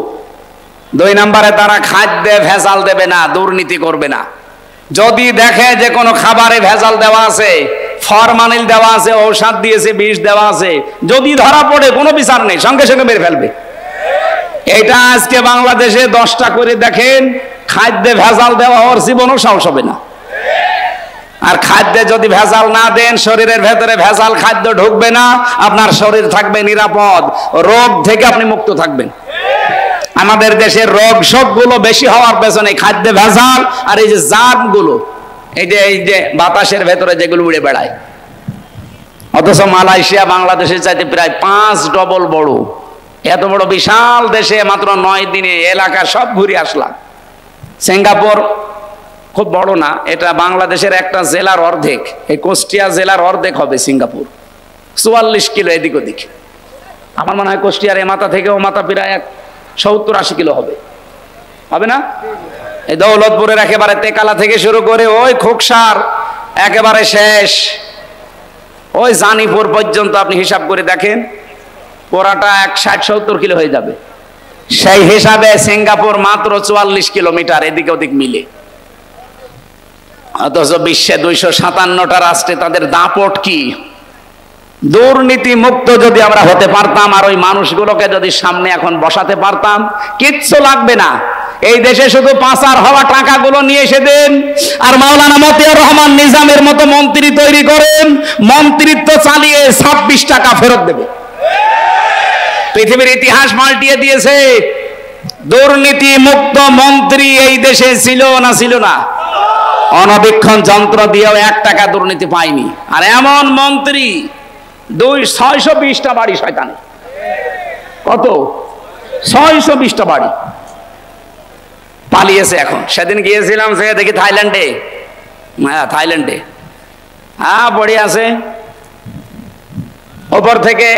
2 নম্বরে তারা খাদ্যে ভেজাল দেবে না, দুর্নীতি করবে না। যদি দেখে যে কোনো খাবারে ভেজাল দেওয়া আছে, ফরমালিন দেওয়া আছে, ঔষধ দিয়েছে, বিষ দেওয়া আছে, যদি ধরা পড়ে কোনো বিচার নেই, সঙ্গে সঙ্গে মেরে ফেলবে। এটা আজকে বাংলাদেশে 10টা করে দেখেন, খাদ্যে ভেজাল দেওয়া ওর জীবনও সাহস হবে না। আর খাদ্যে যদি ভেজাল না দেন, শরীরের ভেতরে ভেজাল খাদ্য ঢুকবে না, আপনার শরীর থাকবে নিরাপদ, রোগ থেকে আপনি মুক্ত থাকবেন। আমাদের দেশের রোগ সবগুলো বেশি হওয়ার পেছনে খাদ্যে ভেজাল আর এই যে জার্ম গুলো, এই যে বাতাসের ভেতরে যেগুলো উড়ে বেড়ায়। অথচ মালয়েশিয়া বাংলাদেশের চাইতে প্রায় 5 ডবল বড়। এত বড় বিশাল দেশে মাত্র 9 দিনে এলাকা সব ঘুরে আসলাম। সিঙ্গাপুর খুব বড় না, এটা বাংলাদেশের একটা জেলার অর্ধেক, এই কুষ্টিয়া জেলার অর্ধেক হবে সিঙ্গাপুর। 44 কিলো এদিক ওদিক। আমার মনে হয় কুষ্টিয়ার এ মাথা থেকে ও মাথা প্রায় 70-80 কিলো হবে, হবে না? এই দৌলতপুরের একেবারে তেকালা থেকে শুরু করে ওই খোকসার একেবারে শেষ ওই জানিপুর পর্যন্ত আপনি হিসাব করে দেখেন, পুরাটা 60-70 কিলো হয়ে যাবে। সেই হিসাবে সিঙ্গাপুর মাত্র 44 কিলোমিটার এদিক ওদিক মিলে। অথচ বিশ্বে 257টা রাষ্ট্রে তাদের দাপট কি! দুর্নীতি মুক্ত যদি আমরা হতে পারতাম, আর ওই মানুষগুলোকে যদি সামনে এখন বসাতে পারতাম, কিচ্ছু লাগবে না। এই দেশে শুধু পাচার হওয়া টাকাগুলো নিয়ে এসে দেন, আর মাওলানা মতিয়ার রহমান নিজামের মতো মন্ত্রী তৈরি করেন, মন্ত্রিত্ব চালিয়ে 26 টাকা ফেরত দেবে। পৃথিবীর ইতিহাস পাল্টিয়ে দিয়েছে। দুর্নীতি মুক্ত মন্ত্রী এই দেশে ছিল না? ছিল না? অনবীক্ষণ যন্ত্র দিয়েও 1 টাকা দুর্নীতি পায়নি। আর এমন মন্ত্রী 620টা বাড়ি শয়তান। কত? 620টা বাড়ি পালিয়েছে এখন। সেদিন গিয়েছিলাম, সে দেখি থাইল্যান্ডে, থাইল্যান্ডে পড়ে আছে। ওপর থেকে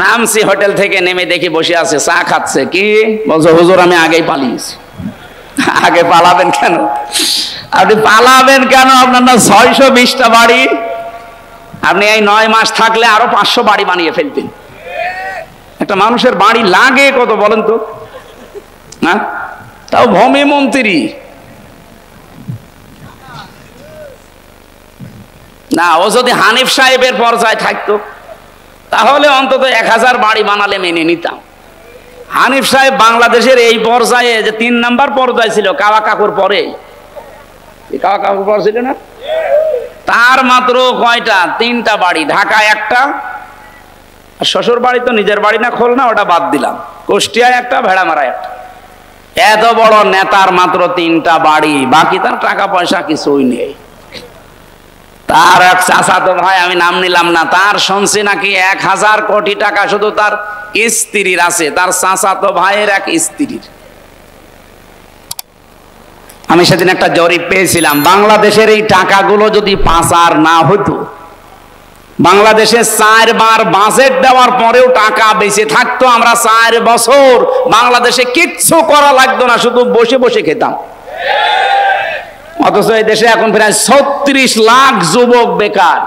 নামছি, হোটেল থেকে নেমে দেখি বসে আছে, চা খাচ্ছে। কি বলছো? হুজুর আমি আগেই পালিয়েছি। আগে পালাবেন কেন? আপনি পালাবেন কেন? আপনার না 620টা বাড়ি। আপনি এই 9 মাস থাকলে আরো 500 বাড়ি বানিয়ে ফেলতেন। একটা মানুষের বাড়ি লাগে কত বলেন তো? না, তাও ভূমি মন্ত্রী না। ও যদি হানিফ সাহেবের পর্যায়ে থাকতো তাহলে অন্তত 1000 বাড়ি বানালে মেনে নিতাম। হানিফ সাহেব বাংলাদেশের এই পর্যায়ে, যে 3 নাম্বার পর্যায়ে ছিল কাওয়া কাকুর পরে, কাওয়া কাকুর পর ছিল না, তার মাত্র কয়টা? 3টা বাড়ি। ঢাকা 1টা, আর শ্বশুর বাড়ি তো নিজের বাড়ি না, খোলনা, ওটা বাদ দিলাম। কুষ্টিয়ায় 1টা, ভেড়ামারা 1টা। এত বড় নেতার মাত্র 3টা বাড়ি, বাকি তার টাকা পয়সা কিছুই নেই। তার এক চাচাতো ভাই, আমি নাম নিলাম না, তার শুনছি নাকি 1000 কোটি টাকা শুধু তার স্ত্রীর আছে, তার চাচাতো ভাইয়ের এক স্ত্রীর। আমি সেদিন একটা জরিপ পেয়েছিলাম, বাংলাদেশের এই টাকাগুলো যদি পাচার না হতো, বাংলাদেশে 4 বার বাজেট দেওয়ার পরেও টাকা বেঁচে থাকতো। আমরা 4 বছর বাংলাদেশে কিচ্ছু করা লাগতো না, শুধু বসে বসে খেতাম। অথচ এই দেশে এখন প্রায় 36 লাখ যুবক বেকার।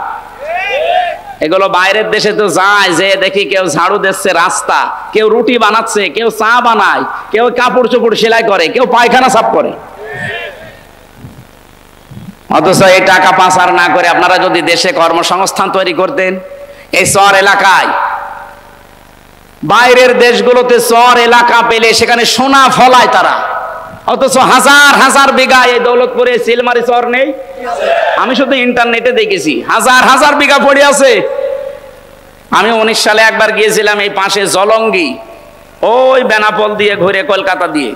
এগুলো বাইরের দেশে তো যায়, যে দেখি কেউ ঝাড়ু দিচ্ছে রাস্তা, কেউ রুটি বানাচ্ছে, কেউ চা বানায়, কেউ কাপড় চোপড় সেলাই করে, কেউ পায়খানা সাফ করে। অথচ এই টাকা পাচার না করে আপনারা যদি দেশে কর্মসংস্থান তৈরি করতেন, এই শহর এলাকায়, বাইরের দেশগুলোতে শহর এলাকা পেলে সেখানে সোনা ফলায় তারা, অথচ হাজার হাজার বিঘা এই দৌলতপুরে সিলমারি শহর নেই। আমি শুধু ইন্টারনেটে দেখেছি হাজার হাজার বিঘা পড়ে আছে। আমি 19 সালে একবার গিয়েছিলাম এই পাশে জলঙ্গি, ওই বেনাপোল দিয়ে ঘুরে কলকাতা দিয়ে,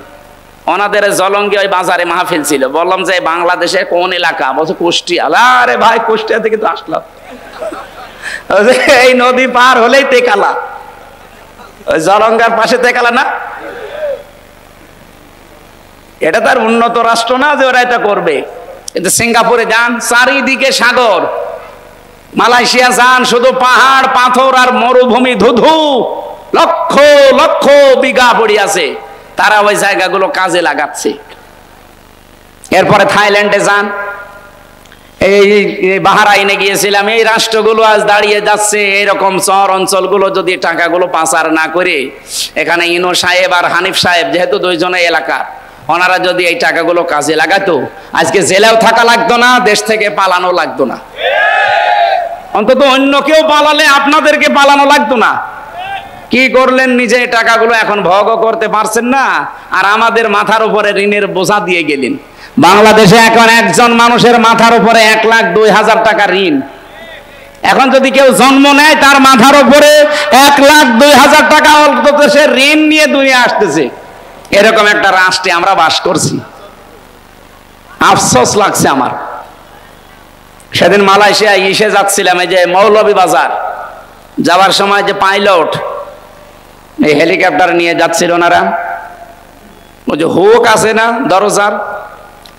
ওনাদের জলঙ্গি ওই বাজারে মাহফিল ছিল। বললাম যে বাংলাদেশের কোন এলাকা? বলছে কুষ্টিয়া। আরে ভাই, কুষ্টিয়া থেকে তো আসলাম, এই নদী পার হলেই তেকালা, ওই জলঙ্গার পাশে তেকালা না। এটা তার উন্নত রাষ্ট্র না যে ওরা এটা করবে। কিন্তু সিঙ্গাপুরে যান, চারিদিকে সাগর। মালয়েশিয়া যান, শুধু পাহাড় পাথর আর মরুভূমি, ধুধু, লক্ষ লক্ষ বিঘা পড়ে আছে। তারা ওই জায়গাগুলো কাজে লাগাচ্ছে। এরপরে থাইল্যান্ডে যান, এই বাহরাইনে গিয়েছিলাম। এই রাষ্ট্রগুলো আজ দাঁড়িয়ে যাচ্ছে। এইরকম শহর অঞ্চলগুলো যদি টাকাগুলো পাচার না করে, এখানে ইনো সাহেব আর হানিফ সাহেব যেহেতু দুইজনে এলাকার, ওনারা যদি এই টাকাগুলো কাজে লাগাতো, আজকে জেলেও থাকা লাগতো না, দেশ থেকে পালানো লাগতো না। অন্তত অন্য কেউ পালালে আপনাদেরকে পালানো লাগতো না। কি করলেন? নিজে টাকাগুলো এখন ভোগ করতে পারছেন না, আর আমাদের মাথার উপরে ঋণের বোঝা দিয়ে গেলেন। বাংলাদেশে এখন একজন মানুষের মাথার উপরে 1,02,000 টাকা ঋণ। এখন যদি কেউ জন্ম নেয়, তার মাথার উপরে 1,02,000 টাকা অন্তত সে ঋণ নিয়ে দুনিয়া আসতেছে। এরকম একটা রাষ্ট্রে আমরা বাস করছি। আফসোস লাগছে আমার। সেদিন মালয়েশিয়া ইসে যাচ্ছিলাম, এই যে মৌলভীবাজার যাওয়ার সময় যে পাইলট এই হেলিকপ্টার নিয়ে যাচ্ছিল ওনারা, ওই যে হুক আছে না দরজার,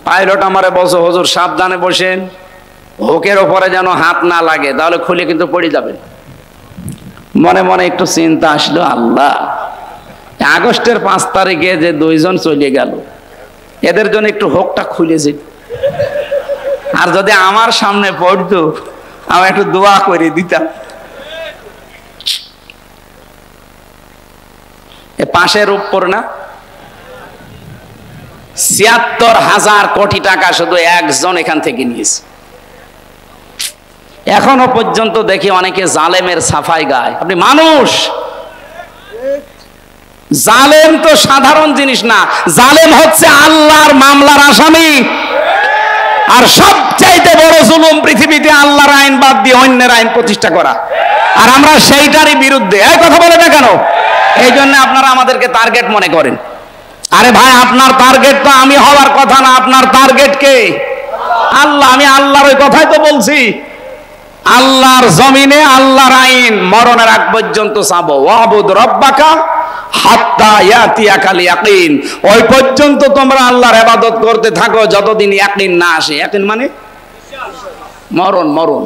পাইলট আমারে বলছে, হুজুর সাবধানে বসেন, হুকের ওপরে যেন হাত না লাগে, তাহলে খুলে কিন্তু পড়ে যাবেন। মনে মনে একটু চিন্তা আসলো, আল্লাহ, আগস্টের 5 তারিখে যে 2 জন চলে গেল, এদের জন্য একটু হুকটা খুলেছে। আর যদি আমার সামনে পড়তো, আমি একটু দোয়া করে দিতাম। পাশের উপর না ৭৬,০০০ কোটি টাকা শুধু একজন এখান থেকে নিয়েছে। এখনো পর্যন্ত দেখি অনেকে জালেমের সাফাই গায়। আপনি মানুষ, জালেম তো সাধারণ জিনিস না, জালেম হচ্ছে আল্লাহর মামলার আসামি। আর সবচাইতে বড় জুলুম পৃথিবীতে আল্লাহর আইন বাদ দিয়ে অন্যের আইন প্রতিষ্ঠা করা। আর আমরা সেইটারই বিরুদ্ধে। এই কথা বলে না কেন? এই জন্য আপনারা আমাদেরকে টার্গেট মনে করেন। আরে ভাই, আপনার টার্গেট তো আমি হওয়ার কথা না, আপনার টার্গেট কে? আল্লাহ। আমি আল্লাহর ওই কথাই তো বলছি। আল্লাহর জমিনে আল্লাহর আইন মরণের আগ পর্যন্ত চাবো। ওয়াবুদ রব্বাকা হাত্তা ইয়াতিয়াকাল ইয়াকিন। ওই পর্যন্ত তোমরা আল্লাহর ইবাদত করতে থাকো যতদিন ইয়াকিন না আসে। ইয়াকিন মানে মরণ। মরণ,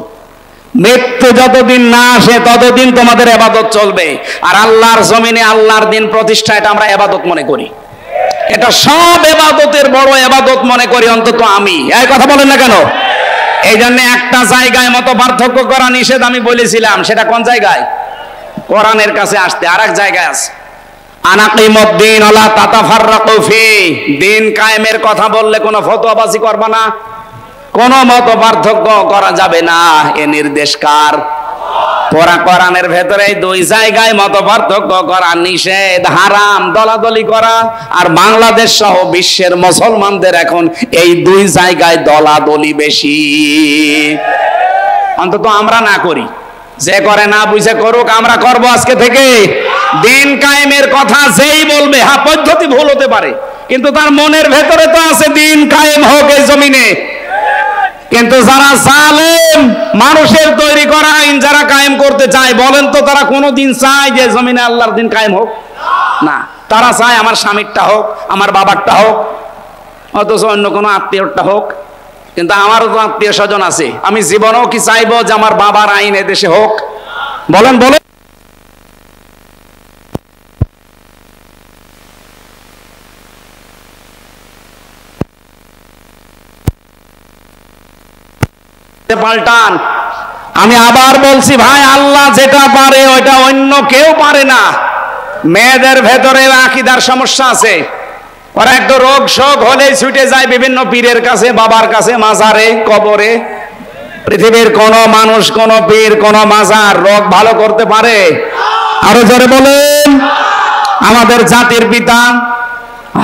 মৃত্যু যতদিন না আসে ততদিন তোমাদের ইবাদত চলবে। আর আল্লাহর জমিনে আল্লাহর দিন প্রতিষ্ঠা, এটা আমরা ইবাদত মনে করি। এটা সব ইবাদতের বড় ইবাদত মনে করি অন্তত আমি। এই কথা বলেন না কেন? এই জন্য একটা জায়গায় মত পার্থক্য করা নিষেধ আমি বলেছিলাম। সেটা কোন জায়গায়? কোরআনের কাছে আসতে। আর এক জায়গায় আছে আনাকিমুদ্দিন ওয়ালা তাতাফাররাকু ফি। দিন কায়েমের কথা বললে কোনো ফতোয়াবাজি করবা না, কোনো মত পার্থক্য করা যাবে না। এ নির্দেশ কার? কোরআনের ভেতরে 2 জায়গায় মত পার্থক্য করা নিষেধ, হারাম। দলাদলি করা। আর বাংলাদেশ সহ বিশ্বের মুসলমানদের এখন এই 2 জায়গায় দলাদলি বেশি। অন্তত আমরা না করি। যে করে না বুঝে করুক, আমরা করব আজকে থেকে। দিন কায়েমের কথা যেই বলবে, হ্যাঁ পদ্ধতি ভুল হতে পারে, কিন্তু তার মনের ভেতরে তো আছে দিন কায়েম হোক এই জমিনে। কিন্তু যারা জালেম, মানুষের তৈরি করা আইন যারা কায়েম করতে চায়, বলেন তো তারা কোনোদিন চায় যে জমিনে আল্লাহর দিন কায়েম হোক? না, তারা চায় আমার স্বামীরটা হোক, আমার বাবারটা হোক, অথচ অন্য কোনো আত্মীয়রটা হোক। কিন্তু আমারও তো আত্মীয় স্বজন আছে। আমি জীবনেও কি চাইবো যে আমার বাবার আইন এদেশে হোক? বলেন বলেন। পাল্টান। আমি আবার বলছি ভাই, আল্লাহ যেটা পারে ওইটা অন্য কেউ পারে না। মেয়েদের ভেতরে আকীদার সমস্যা আছে। ওরা একটু রোগ শোক হলেই ছুটে যায় বিভিন্ন পীরের কাছে, বাবার কাছে, মাজারে, কবরে। পৃথিবীর কোন মানুষ, কোন পীর, কোন মাজার রোগ ভালো করতে পারে? আরো জোরে বলেন। আমাদের জাতির পিতা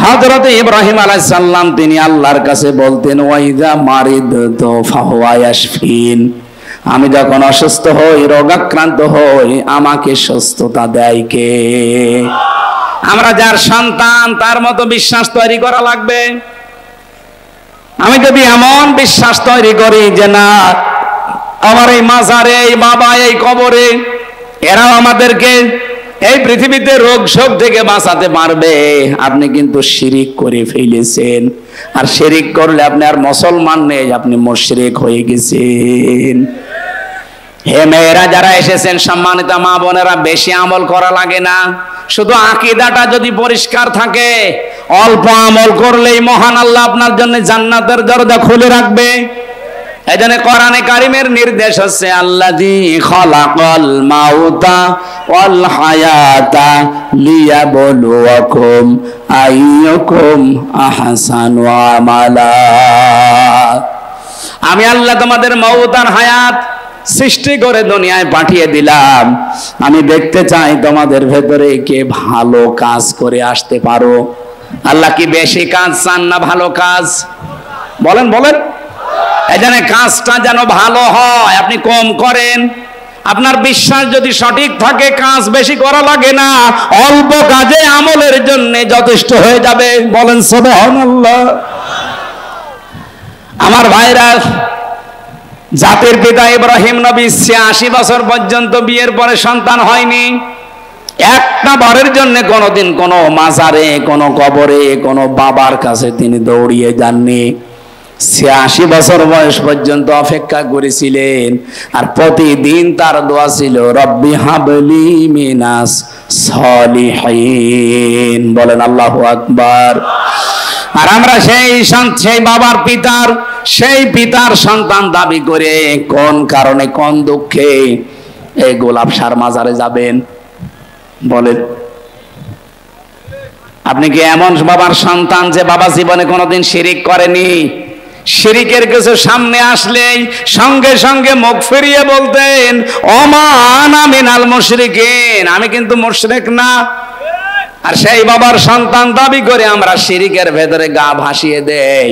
হযরত ইব্রাহিম আলাইহিস সালাম, তিনি আল্লাহর কাছে বলতেন, ওয়াইদা মারিদতু ফাহুয়া ইয়াশফিন। আমি যখন অসুস্থ হই, রোগাক্রান্ত হই, আমাকে সুস্থতা দেয় কে? আমরা যার সন্তান, তার মতো বিশ্বাস তৈরি করা লাগবে। আমি যদি এমন বিশ্বাস তৈরি করি যে না, আমার এই মাজারে, এই বাবা, এই কবরে, এরাও আমাদেরকে এই পৃথিবীতে রোগ শোক থেকে বাঁচাতে পারবে, আপনি কিন্তু শিরিক করে ফেলেছেন। আর শিরিক করলে আপনি আর মুসলমান নেই, আপনি মুশরিক হয়ে গেছেন। হে মেয়েরা যারা এসেছেন, সম্মানিত মা বোনেরা, বেশি আমল করা লাগে না, শুধু আকীদাটা যদি পরিষ্কার থাকে, অল্প আমল করলেই মহান আল্লাহ আপনার জন্য জান্নাতের দরজা খুলে রাখবে। এজন্য কোরআনে কারীমের নির্দেশ হচ্ছে আল্লাযী খালাকাল মাউতা ওয়াল হায়াতা লিয়াবলুয়াকুম আইয়ুকুম আহসানু আমালা। আমি আল্লাহ তোমাদের মউত আর হায়াত সৃষ্টি করে দুনিয়ায় পাঠিয়ে দিলাম, আমি দেখতে চাই তোমাদের ভেতরে কে ভালো কাজ করে আসতে পারো। আল্লাহ কি বেশি কাজ চান না ভালো কাজ? বলেন বলেন। এজন্য কাজটা যেন ভালো হয়, আপনি কম করেন। আপনার বিশ্বাস যদি সঠিক থাকে, কাজ বেশি করা লাগে না, অল্প কাজে আমলের জন্য যথেষ্ট হয়ে যাবে। বলেন সুবহানাল্লাহ। আমার ভাইরা, জাতির পিতা ইব্রাহিম নবী ৮৬ বছর পর্যন্ত বিয়ের পরে সন্তান হয়নি। একটা বারের জন্য কোনোদিন কোনো মাজারে, কোনো কবরে, কোনো বাবার কাছে তিনি দৌড়িয়ে যাননি। ৮৬ বছর বয়স পর্যন্ত অপেক্ষা করেছিলেন। আর প্রতিদিন তার দোয়া ছিল রব্বি হাবলি মিনাস সলিহিন। বলেন আল্লাহু আকবার। আর আমরা সেই বাবার পিতার, সেই পিতার সন্তান দাবি করে কোন কারণে, কোন দুঃখে এই গোলাপ সার মাজারে যাবেন? বলেন। আপনি কি এমন বাবার সন্তান যে বাবা জীবনে কোনোদিন শিরিক করেনি? শিরিকের কিছু সামনে আসলেই সঙ্গে সঙ্গে মুখ ফিরিয়ে বলতেন ওমা আনা মিনাল মুশরিকিন, আমি কিন্তু মুশরিক না। আর সেই বাবার সন্তান দাবি করে আমরা শিরিকের ভেতরে গা ভাসিয়ে দেই।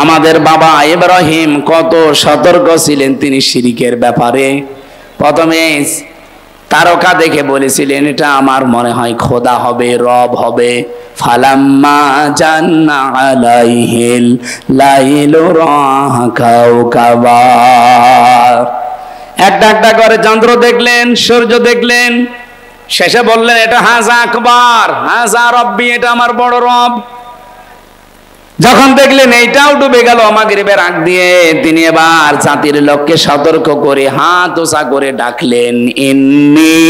আমাদের বাবা ইব্রাহিম কত সতর্ক ছিলেন তিনি শিরিকের ব্যাপারে। প্রথমে তারকা দেখে বলেছিলেন এটা আমার মনে হয় খোদা হবে, রব হবে। ফালাম্মা জান্না আলাইহিল লাইলু রাহা কাওকাবা, একটা একটা করে চন্দ্র দেখলেন, সূর্য দেখলেন, শেষে বললেন এটা হাজা আকবার, হাজা রব্বি, এটা আমার বড় রব। যখন দেখলেন এইটাও ডুবে গেল মাগরিবের আগ দিয়ে, তিনি এবার জাতির লোককে সতর্ক করে হাত ওসা করে ডাকলেন ইন্নী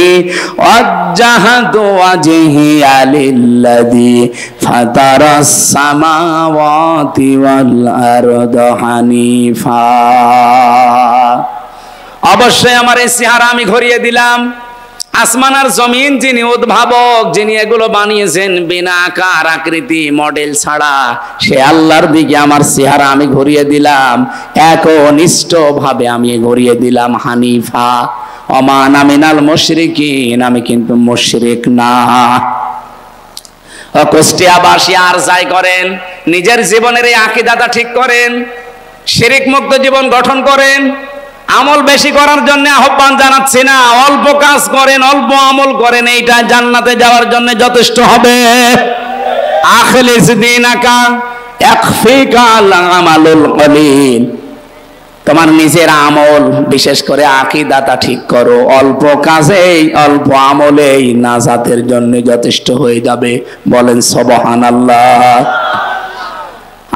ওয়াজ্জাহাতু ওয়াজহিয়া লিল্লাযী ফাতারাস সামাওয়াতি ওয়াল আরদা হানিফা। অবশ্যই আমার এই চেহারা আমি ঘুরিয়ে দিলাম। আসমান আর জমিন যিনি উদ্ভাবক, যিনি এগুলো বানিয়েছেন বিনা আকার আকৃতি মডেল ছাড়া, সে আল্লাহর দিকে আমার চেহারা আমি ঘুরিয়ে দিলাম, একনিষ্ঠ ভাবে আমি ঘুরিয়ে দিলাম। হানিফা, ওমা আনা মিনাল মুশরিকিন, আমি কিন্তু মুশরিক না। কুষ্টিয়াবাসী আর যাই করেন, নিজের জীবনের এই আকীদাটা ঠিক করেন, শিরিক মুক্ত জীবন গঠন করেন। আমল বেশি করার জন্য আহ্বান জানাচ্ছি না, অল্প কাজ করেন, অল্প আমল করেন, এইটা জান্নাতে যাওয়ার জন্য যথেষ্ট হবে। আখলিস দীনাকা ইয়াকফিকা আল আমালুল কলিল। তোমার নিজের আমল, বিশেষ করে আকীদাটা ঠিক করো, অল্প কাজেই, অল্প আমলেই নাজাতের জন্য যথেষ্ট হয়ে যাবে। বলেন সুবহানাল্লাহ।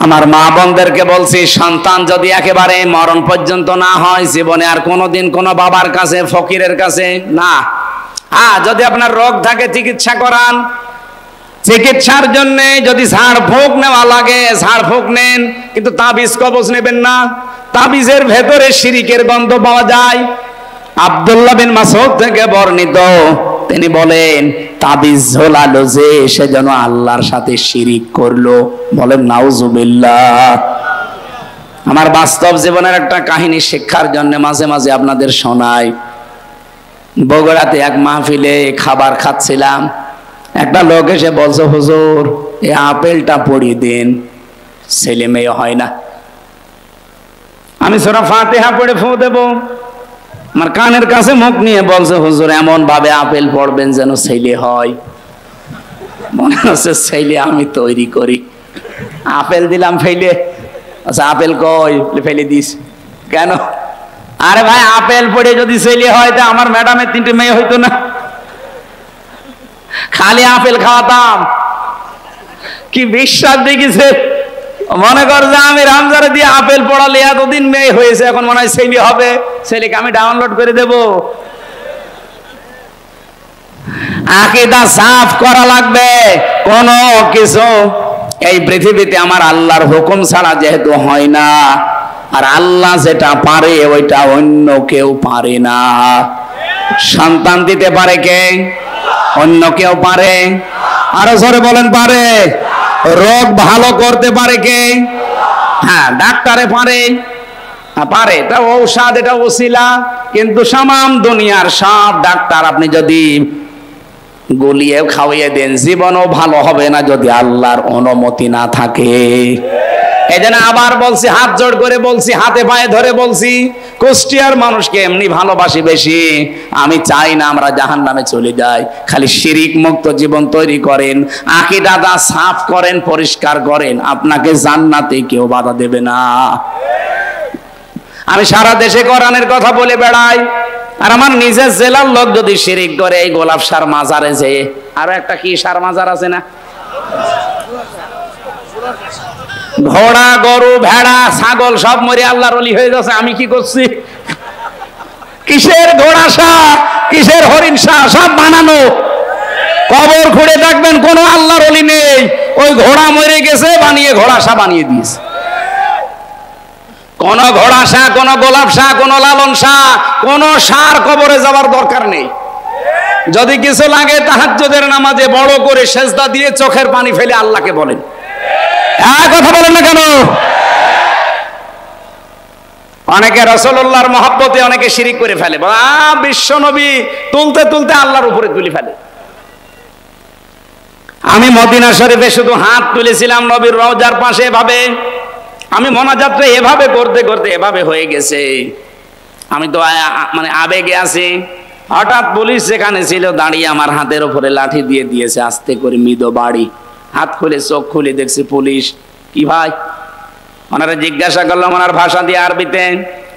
আমার মা বোনদেরকে বলছি, সন্তান যদি একেবারে মরণ পর্যন্ত না হয়, জীবনে আর কোনোদিন কোনো বাবার কাছে, ফকিরের কাছে না। যদি আপনার রোগ থাকে চিকিৎসা করান, চিকিৎসার জন্য যদি ঝাড়ফুঁক নেওয়া লাগে ঝাড়ফুঁক নেন, কিন্তু তাবিজ কবজ নেবেন না। তাবিজের ভেতরে শিরিকের গন্ধ পাওয়া যায়। আব্দুল্লাহ বিন মাসউদ থেকে বর্ণিত, তিনি বলেন তাবিজ ঝোলালো যে সে যেন আল্লাহর সাথে শিরিক করলো। বলেন নাউজুবিল্লাহ। আমার বাস্তব জীবনের একটা কাহিনী শিক্ষার জন্য মাঝে মাঝে আপনাদের শোনাই। বগুড়াতে এক মাহফিলে খাবার খাচ্ছিলাম, একটা লোক এসে বলছে হুজুর এই আপেলটা পড়িয়ে দিন, ছেলে মেয়ে হয় না। আমি সূরা ফাতিহা পড়ে ফু দেব, আমার কানের কাছে মুখ নিয়ে বলছে হুজুর এমন ভাবে আপেল পড়বেন যেন ছেলে হয়। মনে হচ্ছে ছেলে আমি তৈরি করি। আপেল দিলাম ফেলে, আচ্ছা আপেল কই, ফেলে দিস কেন? আরে ভাই আপেল পড়ে যদি ছেলে হয় তা আমার ম্যাডামের 3টে মেয়ে হইতো না? খালি আপেল খাওয়াতাম। কি বিশ্বাস দেখিছে, মনে কর যে আমি রামজারে দিয়ে আপেল পড়ালে এতদিন মেয়ে হয়েছে, এখন মনে হয় ছেলে হবে, ছেলেকে আমি ডাউনলোড করে দেব। আকীদা সাফ করা লাগবে। কোন কিছু এই পৃথিবীতে আমার আল্লাহর হুকুম ছাড়া যেহেতু হয় না, আর আল্লাহ যেটা পারে ওইটা অন্য কেউ পারে না। সন্তান দিতে পারে কে? অন্য কেউ পারে? আরো জোরে বলেন পারে। রোগ ভালো করতে পারে কে? হ্যাঁ, ডাক্তারে পারে, পারে। এটা ঔষধ, এটা ওসিলা। কিন্তু সামাম দুনিয়ার সব ডাক্তার আপনি যদি গলিয়ে খাওয়িয়ে দেন, জীবনও ভালো হবে না যদি আল্লাহর অনুমতি না থাকে। এই জন্য আবার বলছি, হাত জোড় করে বলছি, হাতে পায়ে ধরে বলছি, কুষ্টিয়ার মানুষকে এমনি ভালোবাসি বেশি। আমি চাই না আমরা জাহান্নামে চলে যাই। খালি শিরিক মুক্ত জীবন তৈরি করেন, আকীদা সাফ করেন, পরিষ্কার করেন, আপনাকে জান্নাতে কেউ বাধা দেবে না। আমি সারা দেশে কোরআনের কথা বলে বেড়াই, আর আমার নিজের জেলার লোক যদি শিরিক করে, এই গোলাপ সার মাজারে যেয়ে, আরো একটা কি সার মাজার আছে না, ঘোড়া গরু ভেড়া ছাগল সব মরে আল্লাহর ওলি হয়ে যাচ্ছে, আমি কি করছি? কিসের ঘোড়া শাহ, কিসের হরিণ শাহ, সব বানানো। কবর খুঁড়ে দেখবেন কোন আল্লাহর ওলি নেই, ওই ঘোড়া মরে গেছে, বানিয়ে ঘোড়া শাহ বানিয়ে দিয়েছে। কোন ঘোড়া শাহ, কোন গোলাপ শাহ, কোন লালন শাহ, কোন শাহর কবরে যাওয়ার দরকার নেই। যদি কিছু লাগে তাহাজ্জুদের নামাজে বড় করে সেজদা দিয়ে চোখের পানি ফেলে আল্লাহকে বলেন। কথা বলেন না কেন? অনেকে রাসূলুল্লাহর মহব্বতে অনেকে শিরিক করে ফেলে, বিশ্ব নবী তুলতে তুলতে আল্লাহর উপরে তুলে ফেলে। আমি মদিনা শরীফে শুধু হাত তুলেছিলাম নবীর রওজার পাশে, এভাবে আমি মোনাজাতটা এভাবে করতে করতে এভাবে হয়ে গেছে। আমি তো মানে আবেগে আছি। হঠাৎ পুলিশ যেখানে ছিল দাঁড়িয়ে আমার হাতের উপরে লাঠি দিয়ে দিয়েছে, আস্তে করে মৃদু বাড়ি। হাত খুলে চোখ খুলে দেখছি পুলিশ। কি ভাই? ওনারা জিজ্ঞাসা করলাম ওনার ভাষা দিয়ে আরবিতে,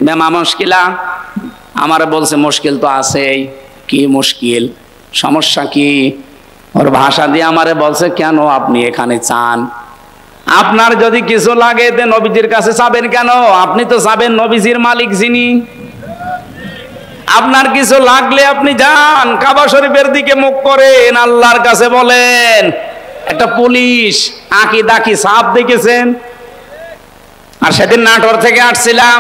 মেমা মুশকিলা। আমারে বলছে মুশকিল তো আছেই। কি মুশকিল, সমস্যা কি? ওর ভাষা দিয়ে আমারে বলছে, কেন আপনি এখানে চান? আপনার যদি কিছু লাগে তে নবীজির কাছে চাবেন কেন? আপনি তো চাবেন নবীজির মালিক যিনি। আপনার কিছু লাগলে আপনি যান, কাবা শরীফের দিকে মুখ করেন, আল্লাহর কাছে বলেন। একটা পুলিশ আকীদা কি সাফ দেখেছেন? আর সেদিন নাটোর থেকে আসছিলাম,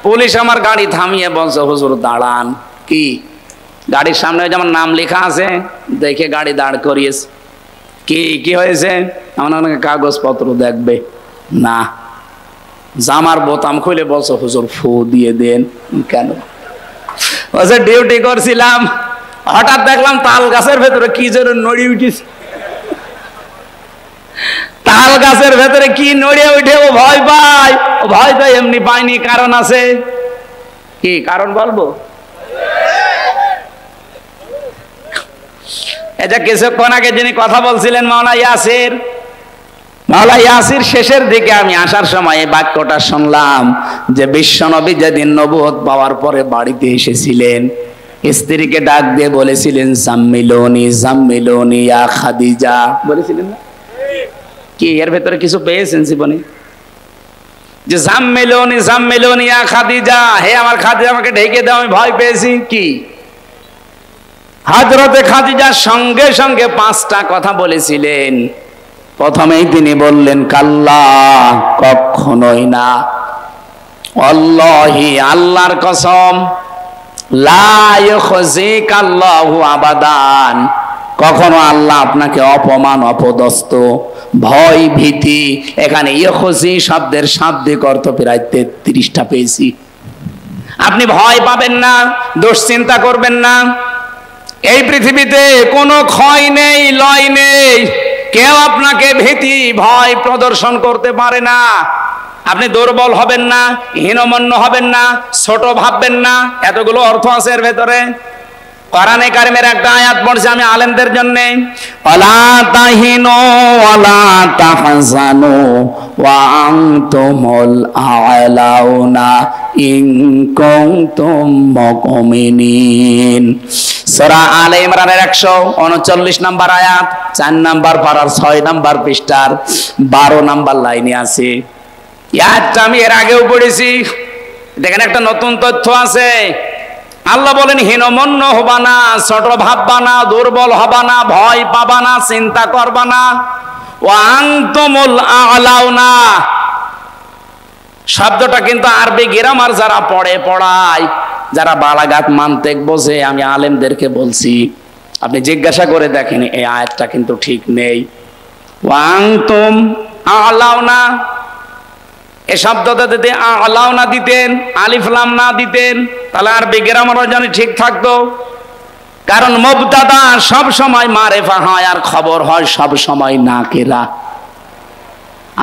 পুলিশ আমার গাড়ি থামিয়ে বলছে, হুজুর দাঁড়ান। কি? গাড়ির সামনে যেমন নাম লেখা আছে, দেখে গাড়ি দাঁড় করিয়েছে। কি কি হয়েছে? আমার অনেক কাগজপত্র দেখবে না। জামার বোতাম খুলে বলছে, হুজুর ফু দিয়ে দেন। কেন? বলছে ডিউটি করছিলাম, হঠাৎ দেখলাম তাল গাছের ভেতরে কি যেন নড়ি উঠেছে। তাল গাছের ভেতরে কি নড়ে উঠে ও ভয় পায়। ও ভয় তো এমনি পায়নি, কারণ আছে। কি কারণ বলবো? এটা কিছুক্ষণ আগে যিনি কথা বলছিলেন মাওলানা ইয়াসির, মাওলানা ইয়াসির শেষের দিকে আমি আসার সময় এই বাক্যটা শুনলাম যে বিশ্বনবী যেদিন নবুয়ত পাওয়ার পরে বাড়িতে এসেছিলেন, স্ত্রীকে ডাক দিয়ে বলেছিলেন, জাম্মিলুনি জাম্মিলুনি ইয়া খাদিজা, বলেছিলেন না? কি এর ভেতরে কিছু পেয়েছেন জীবনে? যে জাম্মিলুনি জাম্মিলুনি ইয়া খাদিজা, হে আমার খাদিজা আমাকে ঢেকে দাও, আমি ভয় পেয়েছি। কি? হযরতে খাদিজার সঙ্গে সঙ্গে 5টা কথা বলেছিলেন। প্রথমেই তিনি বললেন, কাল্লা, কখনোই না, আল্লাহি, আল্লাহর কসম, লা ইউখজিকাল্লাহু আবাদান, কখনো আল্লাহ আপনাকে অপমান অপদস্থ ভয় ভীতি, এখানে ইউখজি শব্দের শাব্দিক অর্থ প্রায় 33টা পেয়েছি। আপনি ভয় পাবেন না, দুশ্চিন্তা করবেন না। এই পৃথিবীতে কোনো ক্ষয় নেই, লয় নেই, কেউ আপনাকে ভীতি ভয় প্রদর্শন করতে পারে না। আপনি দুর্বল হবেন না, হীনমন্য হবেন না, ছোট ভাববেন না। এতগুলো অর্থ আছে এর ভেতরে। কোরআনে কারিমের একটা আয়াত পড়ছি আমি আলেমদের জন্য, ওয়ালা তাহিনু ওয়ালা তাহজানু ওয়া আনতুমুল আ'লাউনা ইন কুনতুম মুমিনিন। সূরা আলে ইমরানের 139 নম্বর আয়াত, 4 নম্বর পারার 6 নম্বর পৃষ্ঠার 12 নম্বর লাইনে আছে। আয়াতটা আমি এর আগেও পড়েছি। দেখেন একটা নতুন তথ্য আছে। আল্লাহ বলেন, হীনমন্য হবা না, ছোট ভাববা না, দুর্বল হবা না, ভয় পাবা না, চিন্তা করবা না। ওয়া আনতুমুল আ'লাউনা শব্দটা কিন্তু আরবি গ্রামার যারা পড়ায়, যারা বালাগাত মানতেক বোঝে, আমি আলেমদেরকে বলছি, আপনি জিজ্ঞাসা করে দেখেন এই আয়াতটা কিন্তু ঠিক নেই। ওয়া আনতুম আ'লাউনা এই শব্দটা যদি আ'লাউনা দিতেন, আলিফ লাম না দিতেন, তাহলে আরবি গ্রামারও জানি ঠিক থাকতো। কারণ মুবতাদা সব সময় মারেফা হয় আর খবর হয় সব সময় নাকেরা।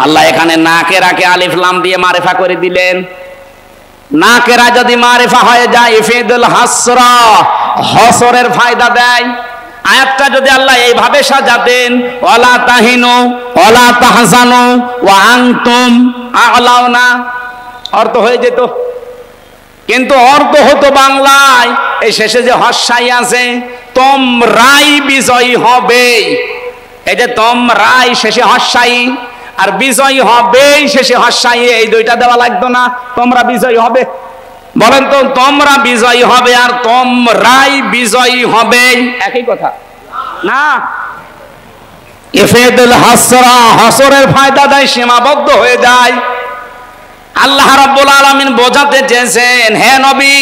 আল্লাহ এখানে নাকেরাকে আলিফ লাম দিয়ে মারেফা করে দিলেন। নাকেরা যদি মারেফা হয়ে যায় ইফিদুল হাসরা, হসরের ফায়দা দেয়। আয়াতটা যদি আল্লাহ এইভাবে সাজাতেন, ওয়ালা তাহিনু ওয়ালা তাহজানু ওয়া আনতুম আ'লাউনা, অর্থ হয়ে যেত। কিন্তু অর্থ হতো বাংলায় এই শেষে যে হস্যাই আছে, তোমরাই বিজয়ী হবে। এই যে তোমরাই শেষে হস্যাই আর বিজয়ী হবে শেষে হস্যাই, এই দুইটা দেওয়া লাগতো না? তোমরা বিজয়ী হবে, বলেন তো, তোমরা বিজয়ী হবে আর তোমরাই বিজয়ী হবে একই কথা না? ইফিদুল হাসরা, হসরের ফায়দা দেয়, সীমাবদ্ধ হয়ে যায়। আল্লাহ রাব্বুল আলামিন বোঝাতে চেয়েছেন, হে নবী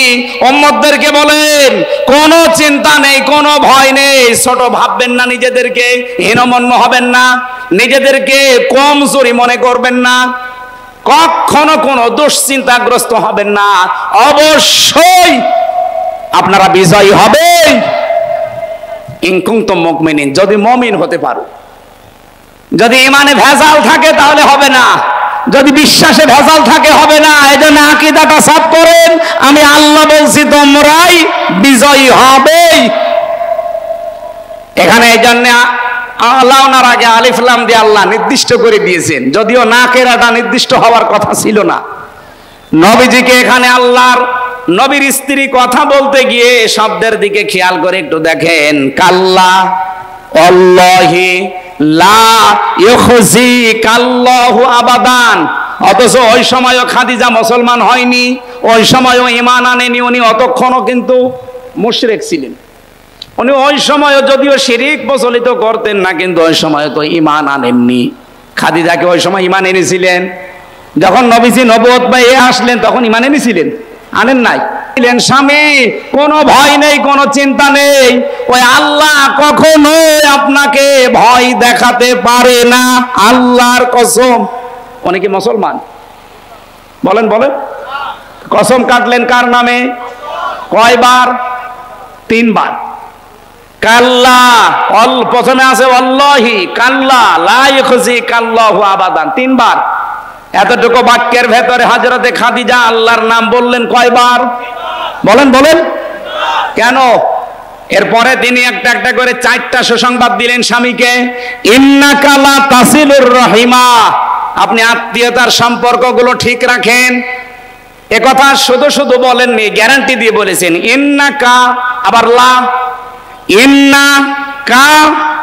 উম্মতদেরকে বলেন, কোনো চিন্তা নেই, কোনো ভয় নেই, ছোট ভাববেন না নিজেদেরকে, হীনমন্য হবেন না, নিজেদেরকে কমজোরি মনে করবেন না, কখনো কোনো দুশ্চিন্তাগ্রস্ত হবেন না। অবশ্যই আপনারা বিজয়ী হবেন। ইন কুনতুম মুমিনিন, যদি মুমিন হতে পারো। যদি ঈমানে ভেজাল থাকে তাহলে হবে না, যদি বিশ্বাসে ভেজাল থাকে হবে না। এজন্য আকীদাটা সাফ করেন, আমি আল্লাহ বলছি তোমরাই বিজয়ী হবে। এখানে এই জন্য আ'লাউনার আগে আলিফ লাম দিয়ে আল্লাহ নির্দিষ্ট করে দিয়েছেন, যদিও নাকেরাটা নির্দিষ্ট হওয়ার কথা ছিল না। নবীজিকে এখানে আল্লাহর নবীর স্ত্রী কথা বলতে গিয়ে শব্দের দিকে খেয়াল করে একটু দেখেন, কাল্লা আল্লাহি লা ইউখজিকাল্লাহু আবাদান। অথচ ওই সময়ও খাদিজা মুসলমান হয়নি, ওই সময়ও ঈমান আনেনি, উনি অতক্ষণও কিন্তু মুশরিক ছিলেন। উনি ওই সময়ও যদিও শিরিক প্রচলিত করতেন না, কিন্তু ওই সময় তো ঈমান আনেননি। খাদিজাকে ওই সময় ঈমান এনেছিলেন। যখন নবীজি নবুয়ত পেয়ে আসলেন তখন ঈমান এনেছিলেন? আনেন নাই। স্বামী, কোনো ভয় নেই, কোনো চিন্তা নেই, ওই আল্লাহ কখনো আপনাকে ভয় দেখাতে পারে না, আল্লাহর কসম। উনি কি মুসলমান? বলেন বলেন। কসম কাটলেন কার নামে? কয়বার? 3 বার। কাল্লা, প্রথমে আছে আল্লাহি, কাল্লা লা ইউখজিকাল্লাহু আবাদান, 3 বার। এতটুকু বাক্যের ভেতরে হযরতে খাদিজা আল্লাহর নাম বললেন কয়বার? বলেন বলেন। কেন? এরপরে তিনি একটা একটা করে 4টা সুসংবাদ দিলেন স্বামীকে। ইন্নাকা লা তাসিলুর রহিমা, আপনি আত্মীয়তার সম্পর্কগুলো ঠিক রাখেন। এ কথা শুধু শুধু বলেননি, গ্যারান্টি দিয়ে বলেছেন। ইন্নাকা, আবার লা, ইন্না কা,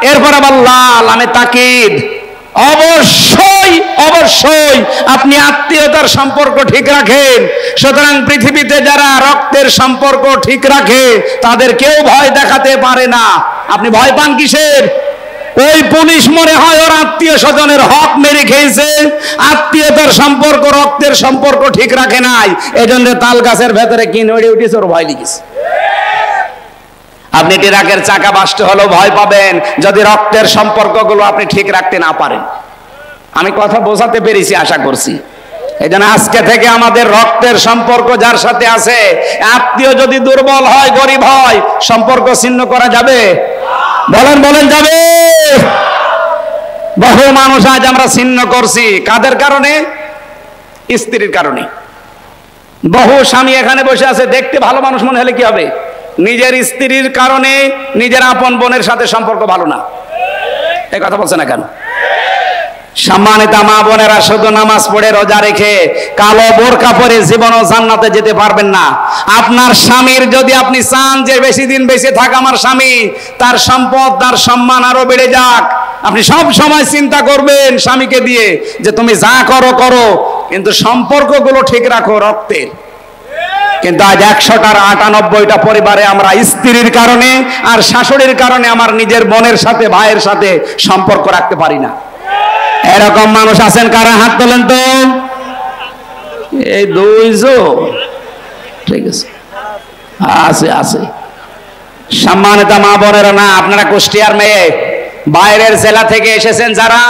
এরপর আবার লা, লামে তাকিদ। অবশ্যই অবশ্যই আপনি আত্মীয়তার সম্পর্ক ঠিক রাখেন। সুতরাং পৃথিবীতে যারা রক্তের সম্পর্ক ঠিক রাখে তাদের কেউ ভয় দেখাতে পারে না। আপনি ভয় পান কিসের? ওই পুলিশ মনে হয় ওর আত্মীয় স্বজনের হক মেরে খেয়েছে, আত্মীয়তার সম্পর্ক রক্তের সম্পর্ক ঠিক রাখে নাই, এজন্য তাল গাছের ভেতরে কি নড়ে উঠেছে ওর ভয় লিখেছে। আপনি ট্রাকের চাকা বাস্ট হলেও ভয় পাবেন যদি রক্তের সম্পর্কগুলো আপনি ঠিক রাখতে না পারেন। আমি কথা বোঝাতে পেরেছি আশা করছি। এই জন্য আজকে থেকে আমাদের রক্তের সম্পর্ক যার সাথে আছে, আত্মীয় যদি দুর্বল হয়, গরিব হয়, সম্পর্ক ছিন্ন করা যাবে? বলেন বলেন, যাবে? বহু মানুষ আজ আমরা ছিন্ন করছি কাদের কারণে? স্ত্রীর কারণে। বহু স্বামী এখানে বসে আছে, দেখতে ভালো মানুষ মনে হলে কি হবে? নিজের স্ত্রীর কারণে নিজের আপন বোনের সাথে সম্পর্ক ভালো না। এই কথা বলছে না কেন? সম্মানিত মা বোনেরা, শুধু নামাজ পড়ে রোজা রেখে কালো বোরকা পরে জীবনও জান্নাতে যেতে পারবেন না। আপনার স্বামীর যদি আপনি চান যে বেশি দিন বেঁচে থাক আমার স্বামী, তার সম্পদ তার সম্মান আরো বেড়ে যাক, আপনি সব সময় চিন্তা করবেন স্বামীকে দিয়ে যে তুমি যা করো করো, কিন্তু সম্পর্কগুলো ঠিক রাখো রক্তের। কিন্তু আজ 100টার 98টা পরিবারে আমরা স্ত্রীর কারণে আর শাশুড়ির কারণে আমার নিজের বোনের সাথে ভাইয়ের সাথে সম্পর্ক রাখতে পারি না। এরকম মানুষ আছেন কারা? হাত তোলেন তো। এই দুইজন, ঠিক আছে, আছে আছে। সম্মানিত মা বোনেরা, না আপনারা কুষ্টিয়ার মেয়ে, বাইরের জেলা থেকে এসেছেন যারা,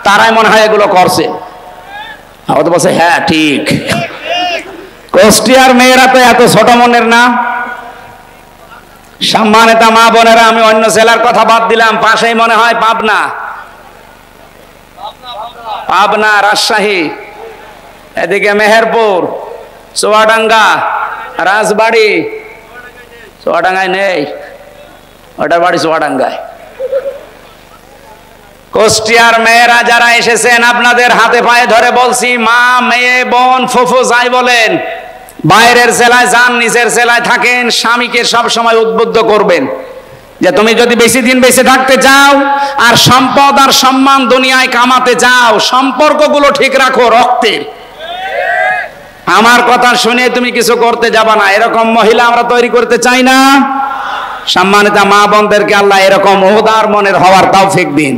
তারাই মনে হয় এগুলো করছে। হয়তো বলছে হ্যাঁ ঠিক, কুষ্টিয়ার মেয়েরা তো এত ছোট মনের না। সম্মানিত মা বোনেরা, আমি অন্য জেলার কথা বাদ দিলাম, পাশেই মনে হয় পাবনা, পাবনা, রাজশাহী, এদিকে মেহেরপুর, চুয়াডাঙ্গা, রাজবাড়ি। চুয়াডাঙ্গায় নেই, ওটার বাড়ি চুয়াডাঙ্গায়। কুষ্টিয়ার মেয়েরা যারা এসেছেন, আপনাদের হাতে পায়ে ধরে বলছি, মা, মেয়ে, বোন, ফুফু যাই বলেন, বাইরের জেলায় যান, নিজের জেলায় থাকেন, স্বামীকে সব সময় উদ্বুদ্ধ করবেন যে তুমি যদি বেশি দিন বেঁচে থাকতে চাও আর সম্পদ আর সম্মান দুনিয়ায় কামাতে চাও, সম্পর্কগুলো ঠিক রাখো রক্তের। আমার কথা শুনে তুমি কিছু করতে যাবা না, এরকম মহিলা আমরা তৈরি করতে চাই না। সম্মানিত মা বোনদেরকে আল্লাহ এরকম উদার মনের হওয়ার তৌফিক দিন।